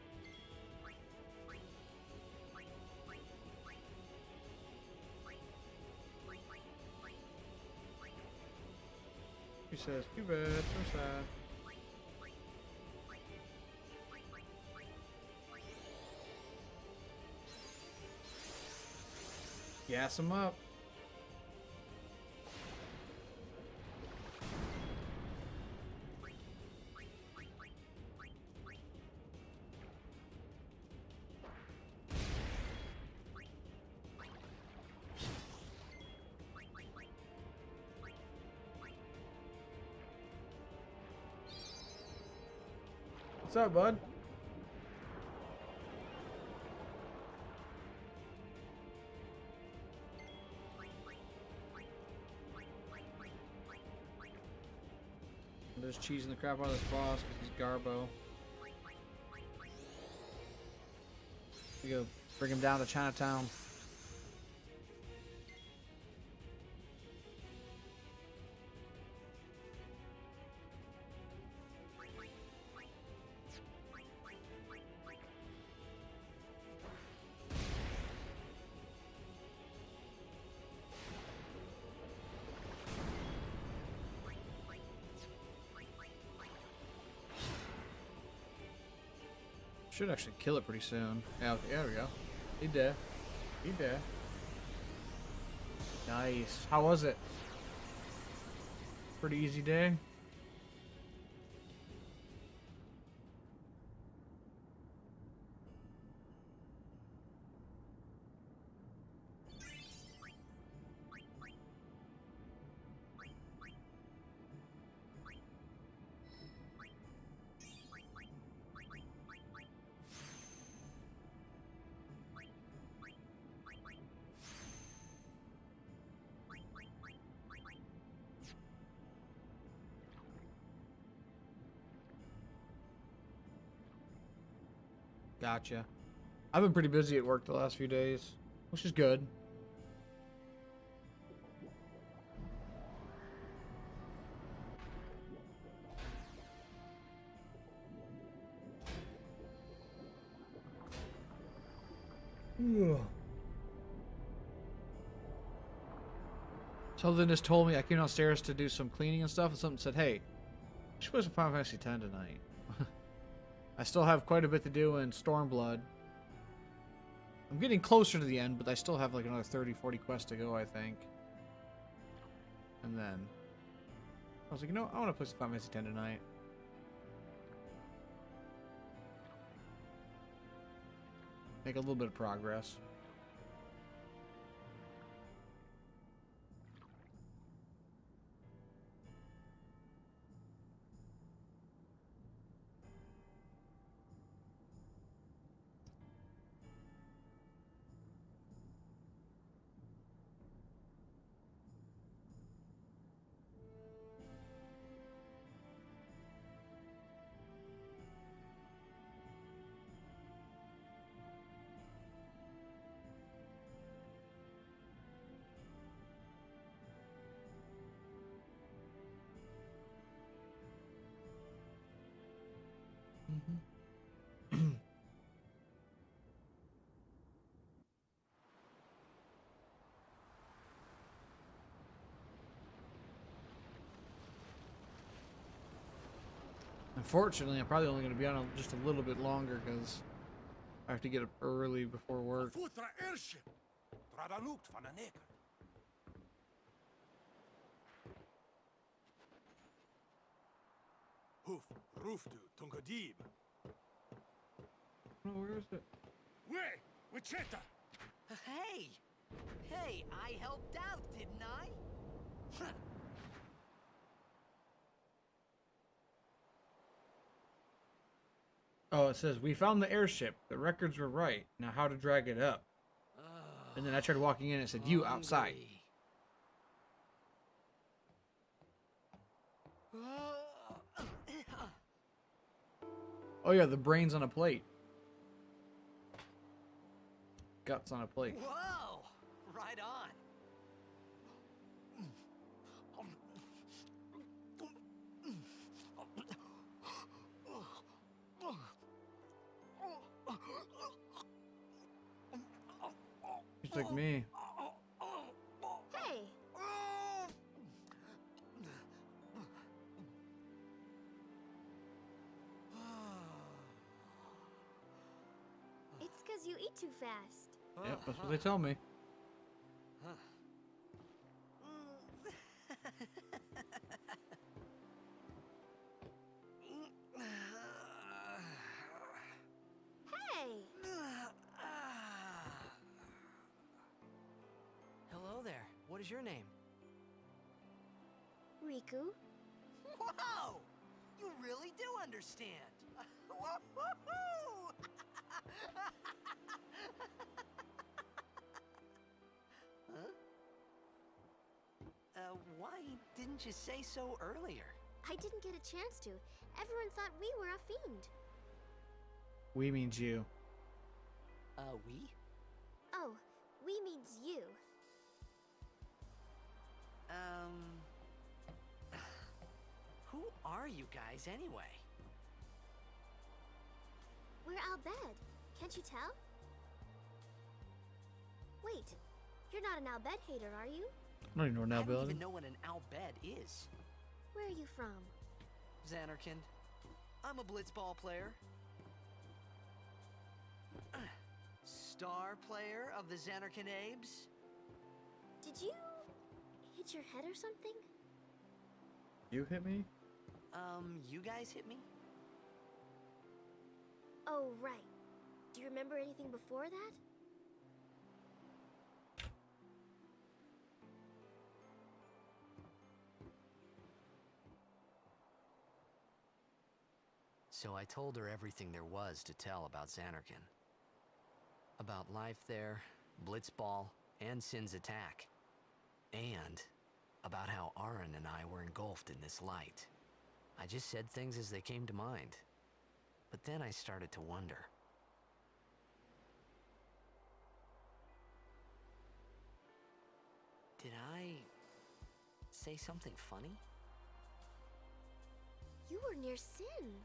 He says, too bad, so sad. Gas him up. What's up, bud? I'm just cheesing the crap out of this boss because he's Garbo. We go bring him down to Chinatown. Should actually kill it pretty soon. Yeah, okay, there we go. He did. He did. Nice. How was it? Pretty easy day. Gotcha. I've been pretty busy at work the last few days, which is good. Something just told me, I came downstairs to do some cleaning and stuff, and something said, hey, you should play some Final Fantasy X tonight. I still have quite a bit to do in Stormblood. I'm getting closer to the end, but I still have like another 30-40 quests to go, I think. And then I was like, you know, I want to play some Final Fantasy X tonight. Make a little bit of progress. Unfortunately, I'm probably only going to be on just a little bit longer because I have to get up early before work. Futra airship. Tradalukt van een neker. Hoof, roofdu, tungadib. Oh, where is it? Way, Wichita. Hey! Hey, I helped out, didn't I? Huh. Oh, it says, we found the airship. The records were right. Now how to drag it up. And then I tried walking in and it said, you outside. Oh yeah, the brains on a plate. Guts on a plate. Whoa! Right on. Just like me. Hey, it's because you eat too fast. Yep, that's what they tell me. Hey, Hello there. What is your name? Riku. Whoa! You really do understand. Woo-hoo-hoo! Huh? Why didn't you say so earlier? I didn't get a chance to. Everyone thought we were a fiend. We means you. We? Oh, we means you. Who are you guys anyway? We're Albed. Can't you tell? Wait, you're not an Albed hater, are you? I don't even know I now, don't Bill. even know what an Albed is. Where are you from? Xanarkand. I'm a blitzball player. Star player of the Xanarkand Abes. Did you hit your head or something? You hit me? You guys hit me? Oh, right. Do you remember anything before that? So I told her everything there was to tell about Xanarkand. About life there, Blitzball, and Sin's attack. And about how Aaron and I were engulfed in this light. I just said things as they came to mind. But then I started to wonder. Did I say something funny? You were near Sin.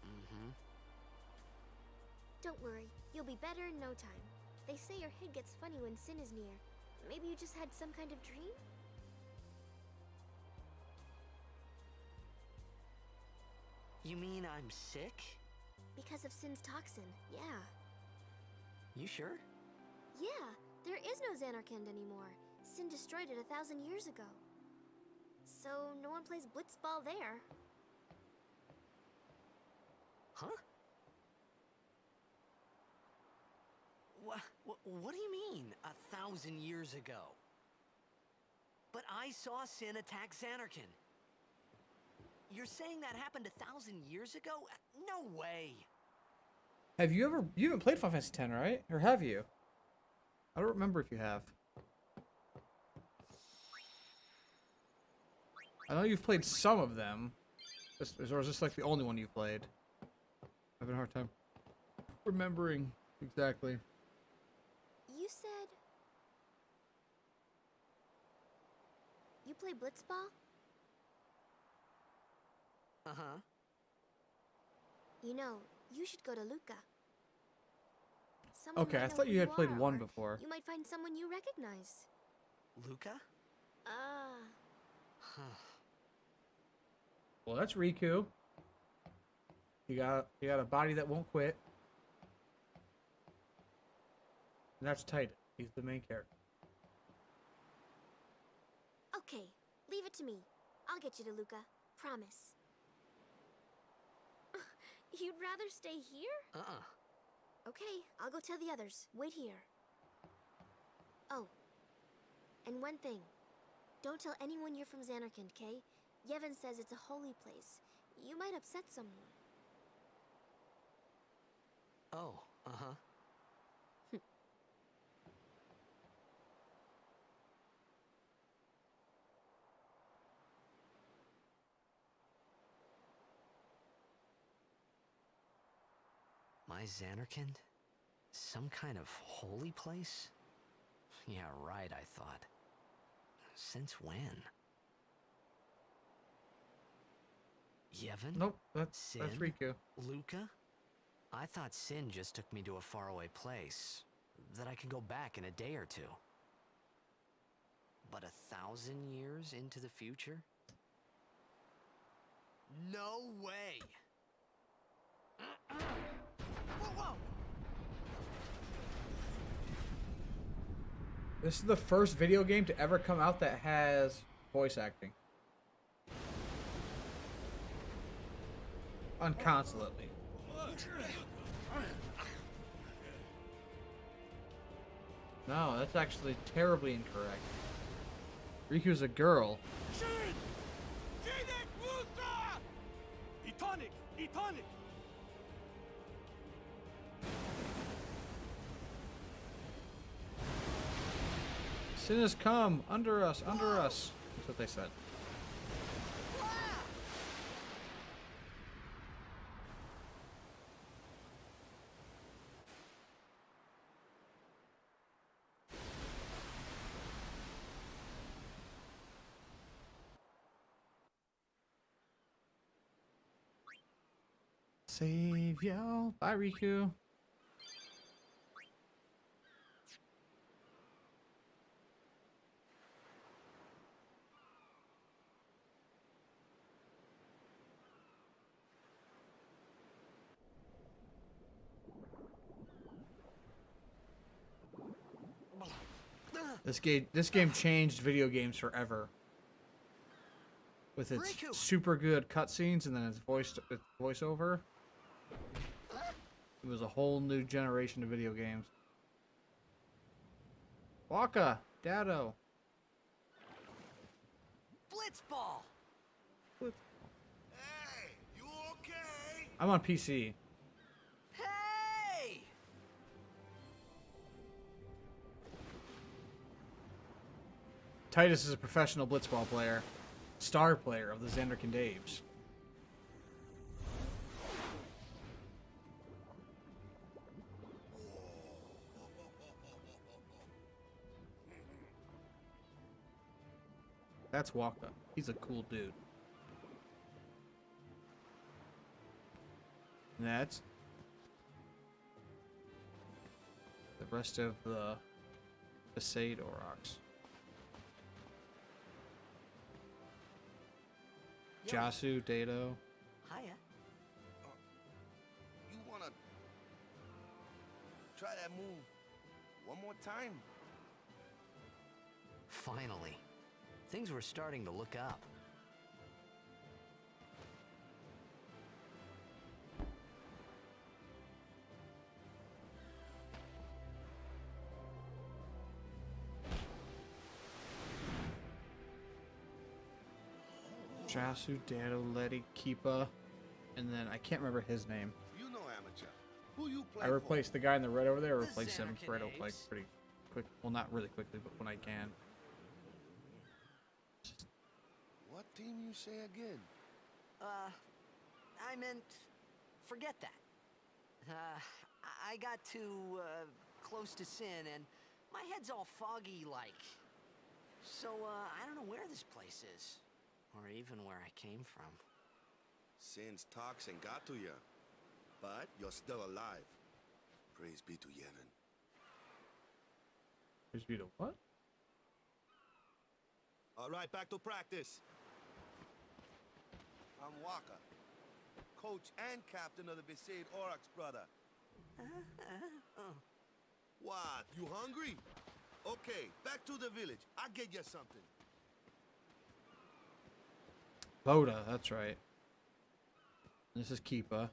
Mm-hmm. Don't worry, you'll be better in no time. They say your head gets funny when Sin is near. Maybe you just had some kind of dream? You mean I'm sick? Because of Sin's toxin, yeah. You sure? Yeah, there is no Xanarkand anymore. Sin destroyed it 1,000 years ago. So no one plays blitzball there. Huh? What do you mean, 1,000 years ago? But I saw Sin attack Xanarkand. You're saying that happened 1,000 years ago? No way. You haven't played Final Fantasy X, right? Or have you? I don't remember if you have. I know you've played some of them. Or is this like the only one you've played? I'm having a hard time remembering exactly. You said... You play blitzball? Uh-huh. You know, you should go to Luca. Someone Okay, might I know thought who you had played are, one or before. You might find someone you recognize. Luca? Ah. Huh. Well, that's Riku. You got a body that won't quit. And that's Titan. He's the main character. Okay, leave it to me. I'll get you to Luca. Promise. You'd rather stay here? Okay, I'll go tell the others. Wait here. Oh, and one thing. Don't tell anyone you're from Xanarkand, okay? Yevon says it's a holy place. You might upset someone. Oh, uh-huh. My Xanarkand? Some kind of holy place? Yeah, right, I thought. Since when? Yevon? Nope, that's Sin? Riku. Luca? I thought Sin just took me to a faraway place, that I could go back in a day or two. But 1,000 years into the future? No way! Whoa, whoa! This is the first video game to ever come out that has voice acting. On console, at least. No, that's actually terribly incorrect. Riku's a girl. Etonic! Etonic! Sin has come! Under us! Under us! That's what they said. Save y'all. Bye, Riku. This game changed video games forever. With its Riku! super good cutscenes and then its voiceover. It was a whole new generation of video games. Waka, Dado. Blitzball! Hey, you okay? I'm on PC. Hey! Titus is a professional blitzball player. Star player of the Xanarkand Apes. That's Waka. He's a cool dude. And that's the rest of the Besaid Aurochs. Jasu, Dado. Hiya. You wanna try that move one more time? Finally. Things were starting to look up. Jasu, Dado, Letty, Keepa, and then I can't remember his name. You know amateur. Who you play I replaced the guy in the red over there. The Replaced him Xanarkand right like Apes. pretty quick. Well, not really quickly, but when I can. for? What team you say again? I meant, forget that. I got too, close to Sin, and my head's all foggy like. So, I don't know where this place is. Or even where I came from. Sin's toxin got to you. But you're still alive. Praise be to Yevon. Here's Vito. What? All right, back to practice. I'm Waka, coach and captain of the Besaid Aurochs, brother. What? You hungry? Okay, back to the village. I'll get you something. Boda, that's right. This is Keepa.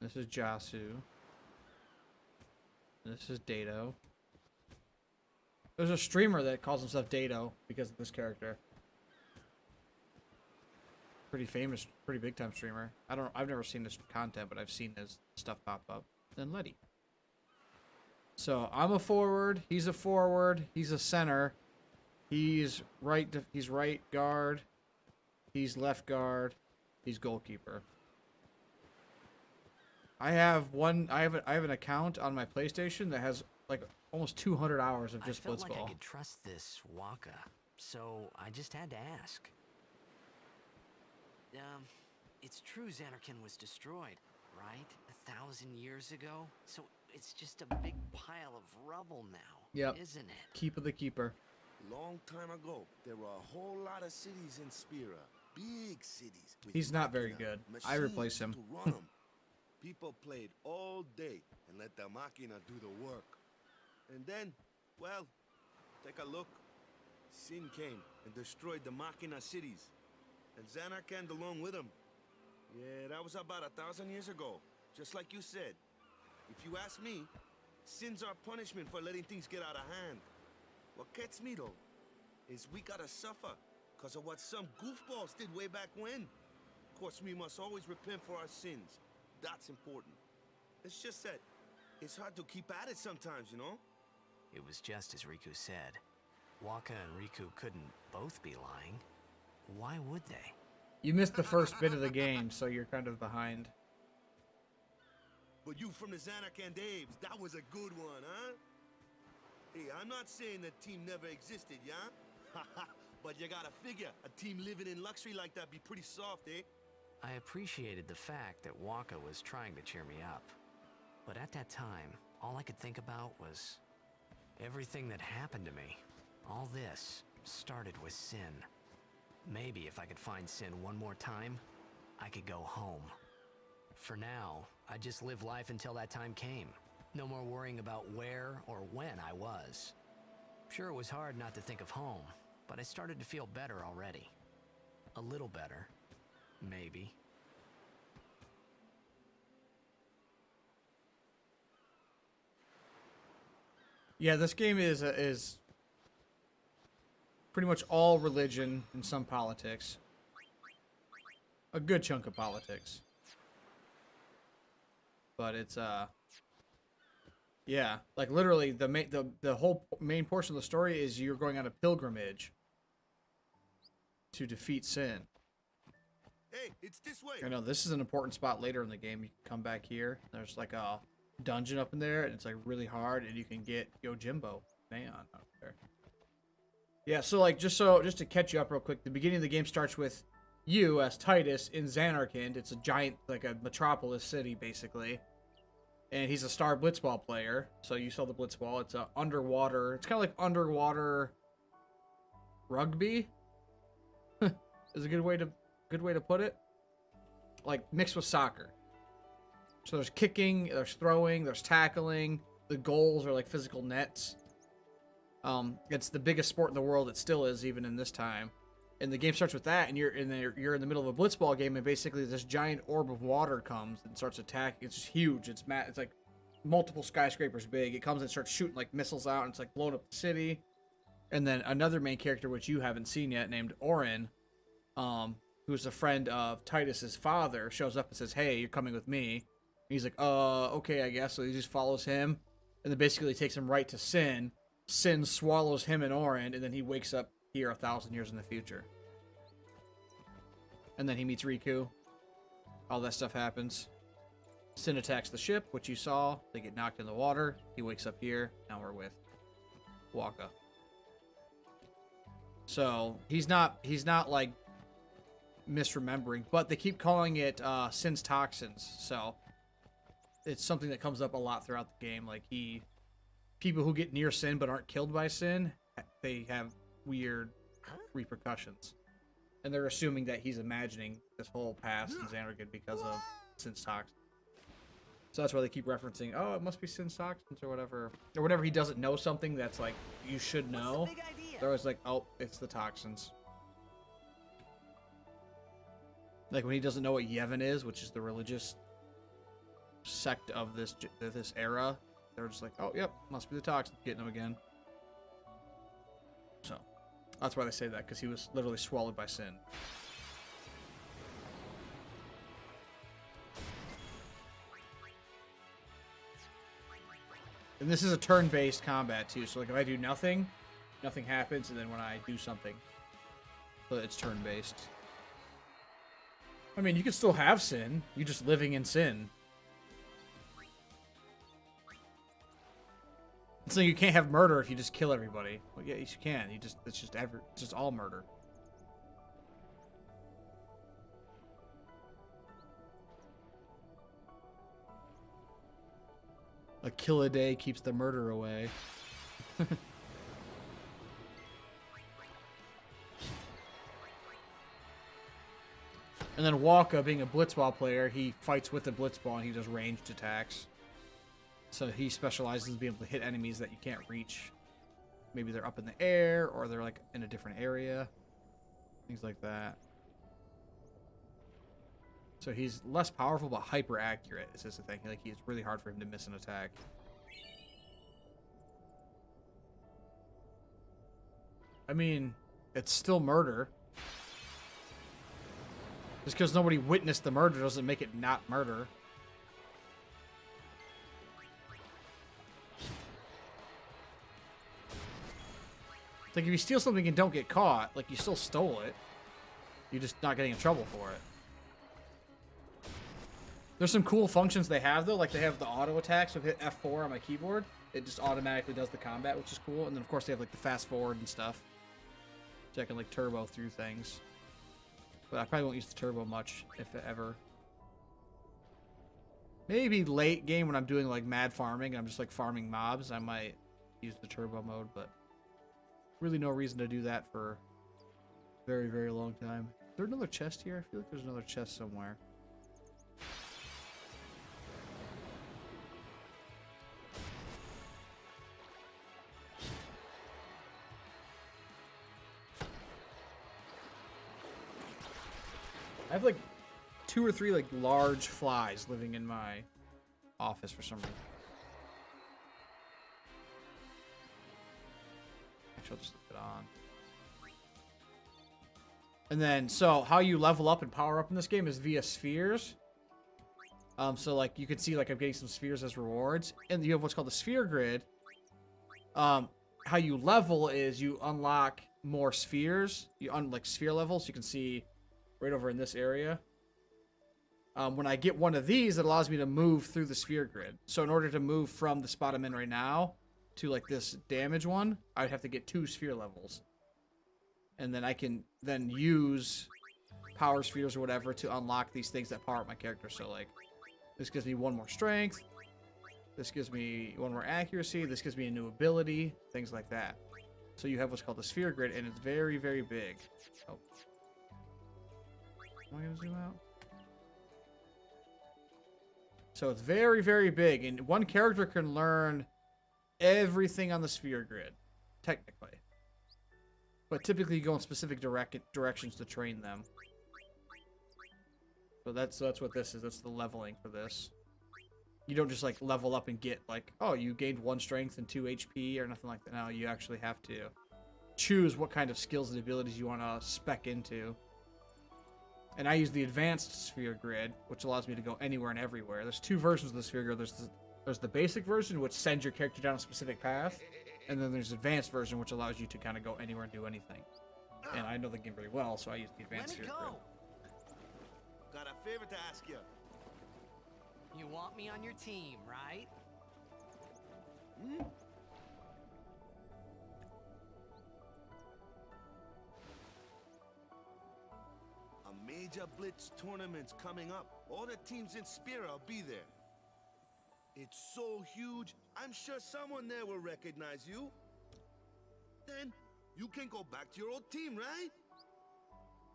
This is Jasu. This is Dado. There's a streamer that calls himself Dado because of this character. Pretty famous, pretty big time streamer. I've never seen his content, but I've seen his stuff pop up. Then Letty. So I'm a forward, he's a forward, he's a center. He's right guard. He's left guard. He's goalkeeper. I have an account on my PlayStation that has like almost 200 hours of just I felt Blitzball. like I could trust this Waka, so I just had to ask. It's true Xanarkand was destroyed, right? 1,000 years ago? So it's just a big pile of rubble now, Yep. isn't it? Keeper the keeper. Long time ago, there were a whole lot of cities in Spira. Big cities. with He's not very machina, good. I replace machines him. to run 'em. People played all day and let the machina do the work. And then, well, take a look. Sin came and destroyed the machina cities. And Xanarkand along with him. Yeah, that was about 1,000 years ago. Just like you said. If you ask me, sins are punishment for letting things get out of hand. What gets me though, is we gotta suffer because of what some goofballs did way back when. Of course, we must always repent for our sins. That's important. It's just that it's hard to keep at it sometimes, you know? It was just as Riku said. Waka and Riku couldn't both be lying. Why would they? You missed the first bit of the game, so you're kind of behind. But you from the Xanarkand Abes, that was a good one, huh? Hey, I'm not saying that team never existed, yeah? But you gotta figure, a team living in luxury like that be pretty soft, eh? I appreciated the fact that Waka was trying to cheer me up. But at that time, all I could think about was everything that happened to me. All this started with Sin. Maybe if I could find Sin one more time, I could go home. For now, I just live life until that time came. No more worrying about where or when I was. Sure, it was hard not to think of home, but I started to feel better already. A little better. Maybe. Yeah, this game is pretty much all religion and some politics. A good chunk of politics. But it's yeah, like literally the whole main portion of the story is you're going on a pilgrimage to defeat Sin. Hey, it's this way. I know this is an important spot later in the game. You can come back here. There's like a dungeon up in there, and it's like really hard, and you can get Yojimbo Neon up there. Yeah, so like just to catch you up real quick, the beginning of the game starts with you as Titus in Xanarkand. It's a giant, like a metropolis city basically, and he's a star blitzball player. So you saw the blitzball. It's a underwater. It's kind of like underwater rugby. Is a good way to put it. Like mixed with soccer. So there's kicking, there's throwing, there's tackling. The goals are like physical nets. It's the biggest sport in the world. It still is, even in this time. And the game starts with that, and you're in the middle of a blitzball game, and basically this giant orb of water comes and starts attacking. It's just huge. It's like multiple skyscrapers big. It comes and starts shooting like missiles out, and it's like blowing up the city. And then another main character, which you haven't seen yet, named Orin, who's a friend of Titus's father, shows up and says, "Hey, you're coming with me." And he's like, okay, I guess. So he just follows him, and then basically takes him right to Sin. Sin swallows him and Orin, and then he wakes up here 1,000 years in the future. And then he meets Riku. All that stuff happens. Sin attacks the ship, which you saw. They get knocked in the water. He wakes up here. Now we're with Waka. So he's not like misremembering, but they keep calling it Sin's toxins. So it's something that comes up a lot throughout the game. Like people who get near Sin but aren't killed by Sin, they have weird repercussions. And they're assuming that he's imagining this whole past in Xanarkand because of Sin's toxins. So that's why they keep referencing, oh, it must be Sin's toxins or whatever. Or whenever he doesn't know something that's like, you should know, they're always like, oh, it's the toxins. Like when he doesn't know what Yevon is, which is the religious sect of this era, they're just like, oh, yep, must be the toxins getting him again. So that's why they say that, because he was literally swallowed by Sin. And this is a turn-based combat too, so like if I do nothing, nothing happens, and then when I do something, so it's turn-based. I mean, you can still have Sin, you're just living in Sin. So you can't have murder if you just kill everybody. Well, yeah, you can. It's just all murder. A kill a day keeps the murder away. And then Walka, being a blitzball player, he fights with the blitzball and he does ranged attacks. So he specializes in being able to hit enemies that you can't reach. Maybe they're up in the air or they're like in a different area. Things like that. So he's less powerful but hyper accurate. Is just the thing. Like it's really hard for him to miss an attack. I mean, it's still murder. Just because nobody witnessed the murder doesn't make it not murder. It's like if you steal something and don't get caught, like you still stole it. You're just not getting in trouble for it. There's some cool functions they have though, like they have the auto attack, so if I hit F4 on my keyboard, it just automatically does the combat, which is cool. And then of course they have like the fast forward and stuff. So I can like turbo through things. But I probably won't use the turbo much, if ever. Maybe late game when I'm doing like mad farming, and I'm just like farming mobs, I might use the turbo mode, but really no reason to do that for a very, very long time. Is there another chest here? I feel like there's another chest somewhere. I have like 2 or 3 like large flies living in my office for some reason. Actually, I'll just leave it on. And then, so how you level up and power up in this game is via spheres. So like you can see like I'm getting some spheres as rewards, and you have what's called the sphere grid. How you level is you unlock more spheres. You like sphere levels. You can see right over in this area. When I get one of these, it allows me to move through the sphere grid. So in order to move from the spot I'm in right now to like this damage one, I'd have to get 2 sphere levels. And then I can then use power spheres or whatever to unlock these things that power up my character. So like, this gives me 1 more strength. This gives me 1 more accuracy. This gives me a new ability. Things like that. So you have what's called the sphere grid, and it's very, very big. Oh. Am I going to zoom out? So it's very, very big, and one character can learn everything on the sphere grid, technically. But typically you go in specific directions to train them. So that's what this is. That's the leveling for this. You don't just like level up and get like, oh, you gained 1 strength and 2 HP or nothing like that. No, you actually have to choose what kind of skills and abilities you want to spec into. And I use the advanced sphere grid, which allows me to go anywhere and everywhere. There's 2 versions of the sphere grid. There's the basic version, which sends your character down a specific path. And then there's the advanced version, which allows you to kind of go anywhere and do anything. And I know the game really well, so I use the advanced sphere grid. Got a favor to ask you. You want me on your team, right? Hmm? A major blitz tournament's coming up. All the teams in Spira will be there. It's so huge, I'm sure someone there will recognize you. Then you can go back to your old team, right?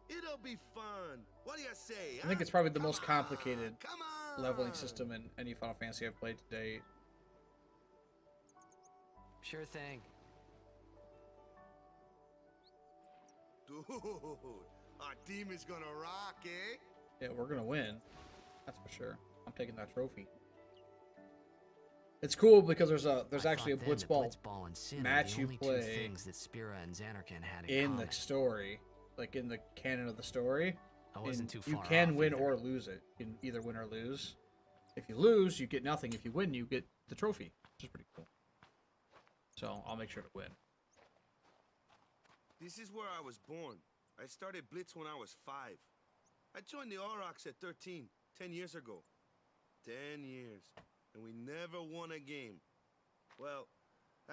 It'll be fun. What do you say? I think it's probably the most complicated Come on. leveling system in any Final Fantasy I've played to date. Sure thing. Dude, our team is gonna rock, eh? Yeah, we're gonna win. That's for sure. I'm taking that trophy. It's cool because there's actually a blitzball and Sin match were the you only two play things that Spira and Xanarkand had in common. the story, like in the canon of the story. I wasn't too far You can off win either. or lose it. You can either win or lose. If you lose, you get nothing. If you win, you get the trophy, which is pretty cool. So I'll make sure to win. This is where I was born. I started Blitz when I was 5. I joined the Aurochs at 13, 10 years ago. 10 years, and we never won a game. Well,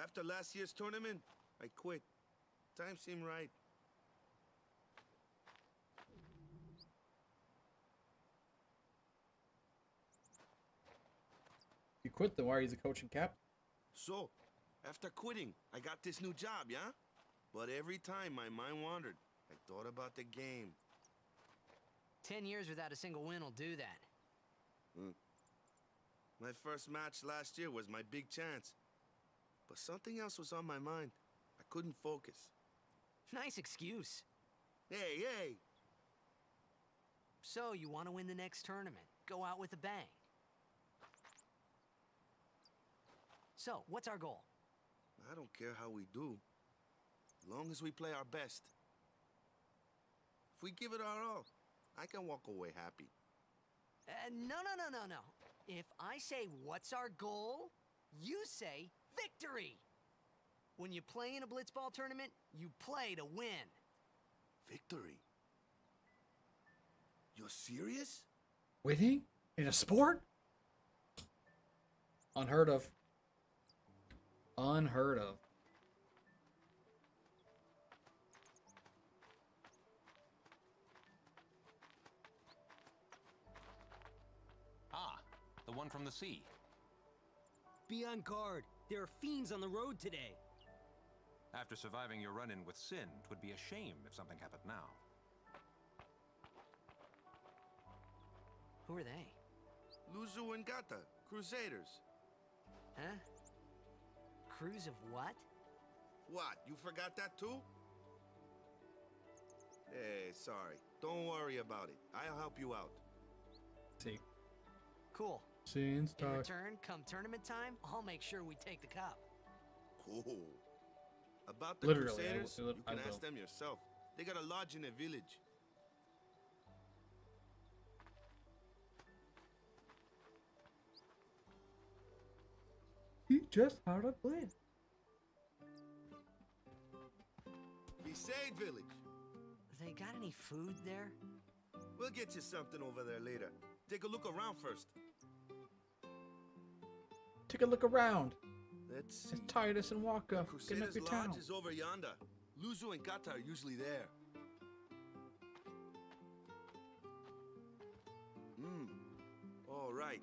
after last year's tournament, I quit. Time seemed right. You quit, then why are you the coach and captain? So, after quitting, I got this new job, yeah? But every time my mind wandered, I thought about the game. 10 years without a single win will do that. My first match last year was my big chance. But something else was on my mind. I couldn't focus. Nice excuse. Hey! So, you want to win the next tournament. Go out with a bang. So, what's our goal? I don't care how we do, as long as we play our best. If we give it our all, I can walk away happy. No. If I say, what's our goal? You say, victory! When you play in a blitzball tournament, you play to win. Victory? You're serious? Winning in a sport? Unheard of. Unheard of. Ah, the one from the sea. Be on guard. There are fiends on the road today. After surviving your run-in with Sin, it would be a shame if something happened now. Who are they? Luzu and Gata, Crusaders. Huh? Crews of what? What, you forgot that too? Hey, sorry. Don't worry about it. I'll help you out. See. Cool. Scenes In talk. return, come tournament time, I'll make sure we take the cup. Cool. About the Literally, Crusaders, I you can will. ask them yourself. They got a lodge in a village. He just how to play. Besaid village. They got any food there? We'll get you something over there later. Take a look around first. Take a look around. Let's see. It's Titus and Waka getting up Crusaders your Lodge town. is over yonder. Luzu and Gata are usually there. All right.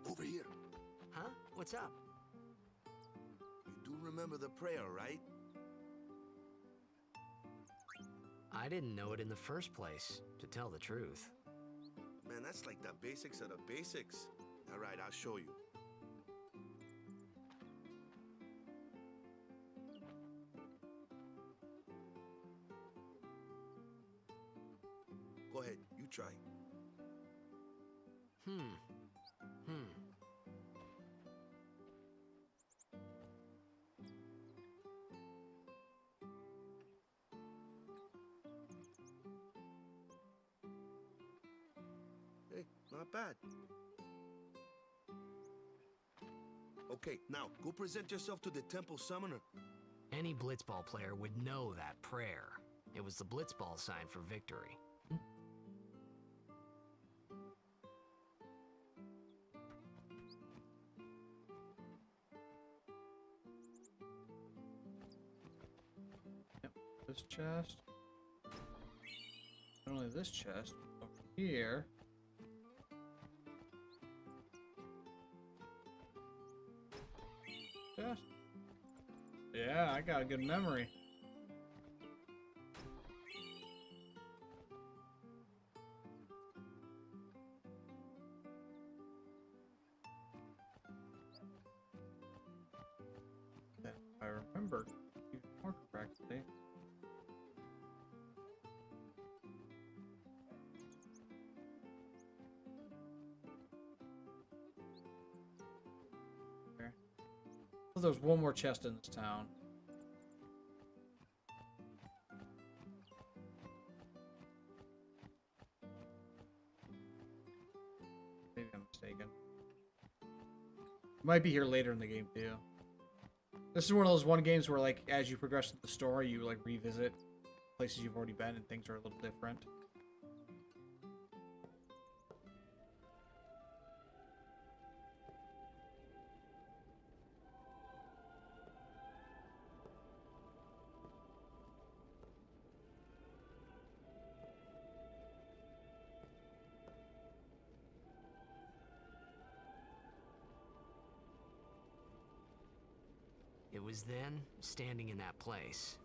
Over here. Huh? What's up? You do remember the prayer, right? I didn't know it in the first place, to tell the truth. Man, that's like the basics of the basics. All right, I'll show you. Go ahead, you try. Hey, not bad. Okay, now go present yourself to the temple summoner. Any blitzball player would know that prayer. It was the blitzball sign for victory. This chest. Not only this chest, over here. Chest. Yeah, I got a good memory. remember even more correctly. There. Oh, there's one more chest in this town. Maybe I'm mistaken. Might be here later in the game too. This is one of those games where, like, as you progress through the story, you like revisit places you've already been and things are a little different. It was then, standing in that place.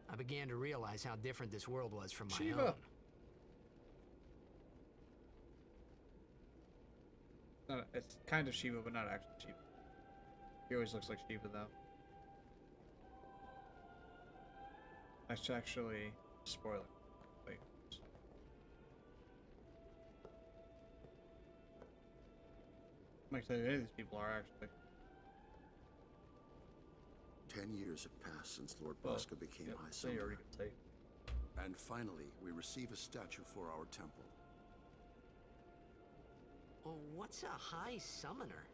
I began to realize how different this world was from my Shiva. own. It's kind of Shiva, but not actually Shiva. He always looks like Shiva, though. That's actually spoiler. Wait. I'm not tell you any of these people are actually. 10 years have passed since Lord Bosca became High So you Summoner. already can say. And finally, we receive a statue for our temple. Oh, what's a High Summoner?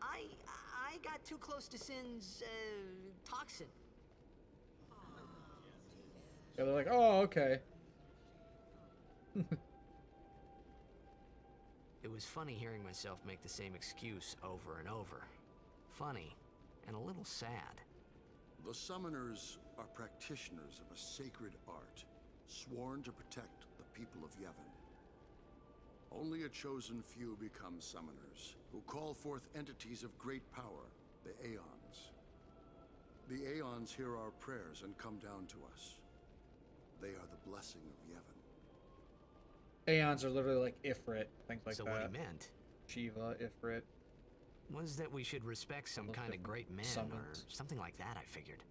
I got too close to Sin's toxin. Yeah, they're like, oh, okay. It was funny hearing myself make the same excuse over and over. Funny, and a little sad. The summoners are practitioners of a sacred art, sworn to protect the people of Yevon. Only a chosen few become summoners, who call forth entities of great power, the Aeons. The Aeons hear our prayers and come down to us. They are the blessing of Yevon. Aeons are literally like Ifrit, things like So that. what he meant Shiva, Ifrit. was that we should respect some Those kind of different great men, summons. or something like that, I figured.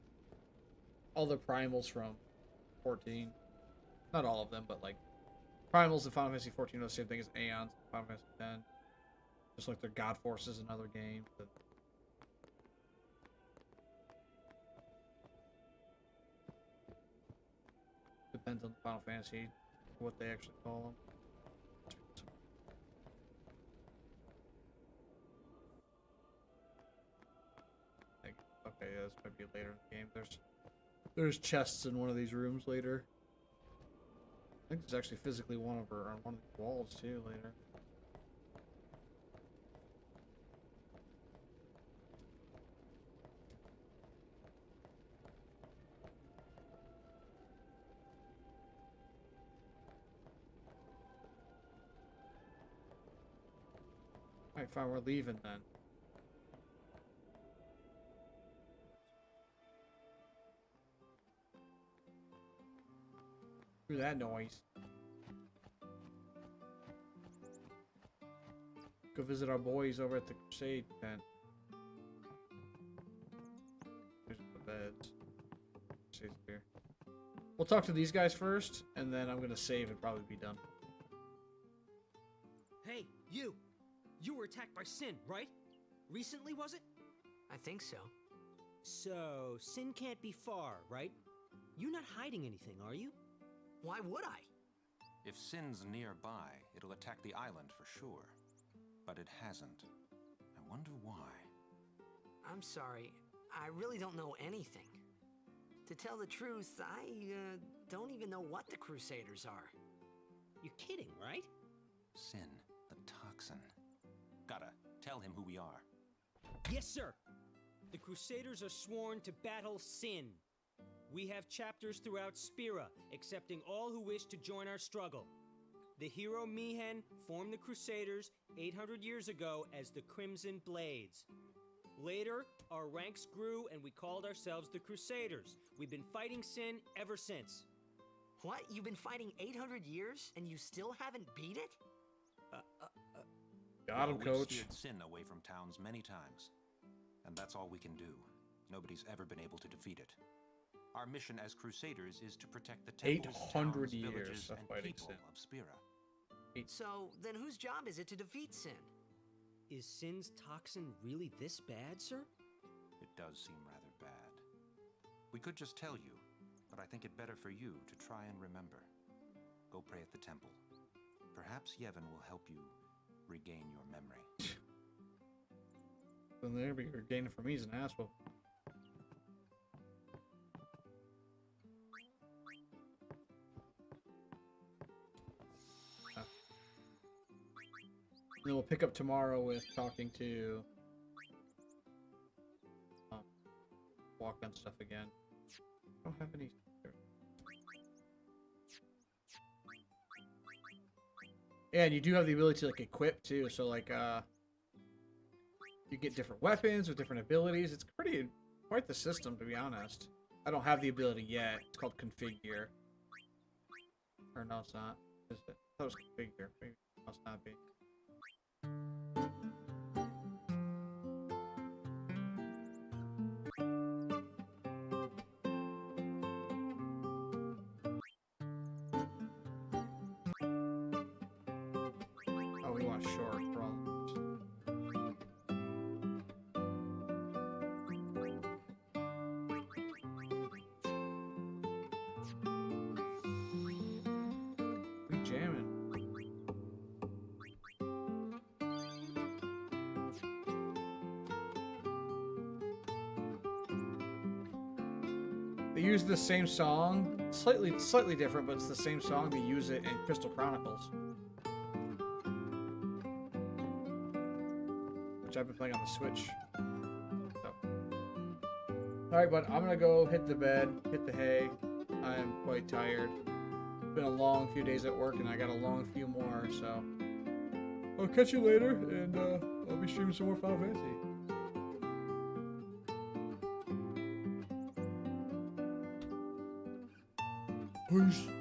All the primals from 14. Not all of them, but like primals in Final Fantasy 14 are the same thing as Aeons in Final Fantasy 10. Just like they're god forces in other games. But depends on the Final Fantasy what they actually call them. Okay, yeah, this might be later in the game. There's chests in one of these rooms later. I think there's actually physically one on one of the walls too later. Alright, fine, we're leaving then. Hear that noise. Go visit our boys over at the Crusade tent. There's the beds. Crusade's here. We'll talk to these guys first, and then I'm gonna save and probably be done. Hey, you! You were attacked by Sin, right? Recently, was it? I think so. So, Sin can't be far, right? You're not hiding anything, are you? Why would I? If Sin's nearby, it'll attack the island for sure. But it hasn't. I wonder why. I'm sorry. I really don't know anything. To tell the truth, I don't even know what the Crusaders are. You're kidding, right? Sin, the toxin. Gotta tell him who we are. Yes, sir! The Crusaders are sworn to battle Sin. We have chapters throughout Spira, accepting all who wish to join our struggle. The hero Mihen formed the Crusaders 800 years ago as the Crimson Blades. Later, our ranks grew and we called ourselves the Crusaders. We've been fighting Sin ever since. What? You've been fighting 800 years and you still haven't beat it? Got him, We've coach. steered Sin away from towns many times, and that's all we can do. Nobody's ever been able to defeat it. Our mission as Crusaders is to protect the temples, 800 towns, years villages, of and fighting people Sin. of Spira. So, then whose job is it to defeat Sin? Is Sin's toxin really this bad, sir? It does seem rather bad. We could just tell you, but I think it better for you to try and remember. Go pray at the temple. Perhaps Yevon will help you regain your memory. Then they'll be regaining from me as an asshole. Then we'll pick up tomorrow with talking to walk on stuff again. I don't have any. Yeah, and you do have the ability to like equip too. So like you get different weapons with different abilities. It's quite the system, to be honest. I don't have the ability yet. It's called configure. Or no, it's not. Is it? I thought it was configure. Maybe it must not be. Oh, we want short problems. We jamming. They use the same song, slightly different, but it's the same song. They use it in Crystal Chronicles, which I've been playing on the Switch. So. All right, but I'm gonna go hit the bed, hit the hay. I am quite tired. It's been a long few days at work, and I got a long few more. So I'll catch you later, and I'll be streaming some more Final Fantasy. Peace.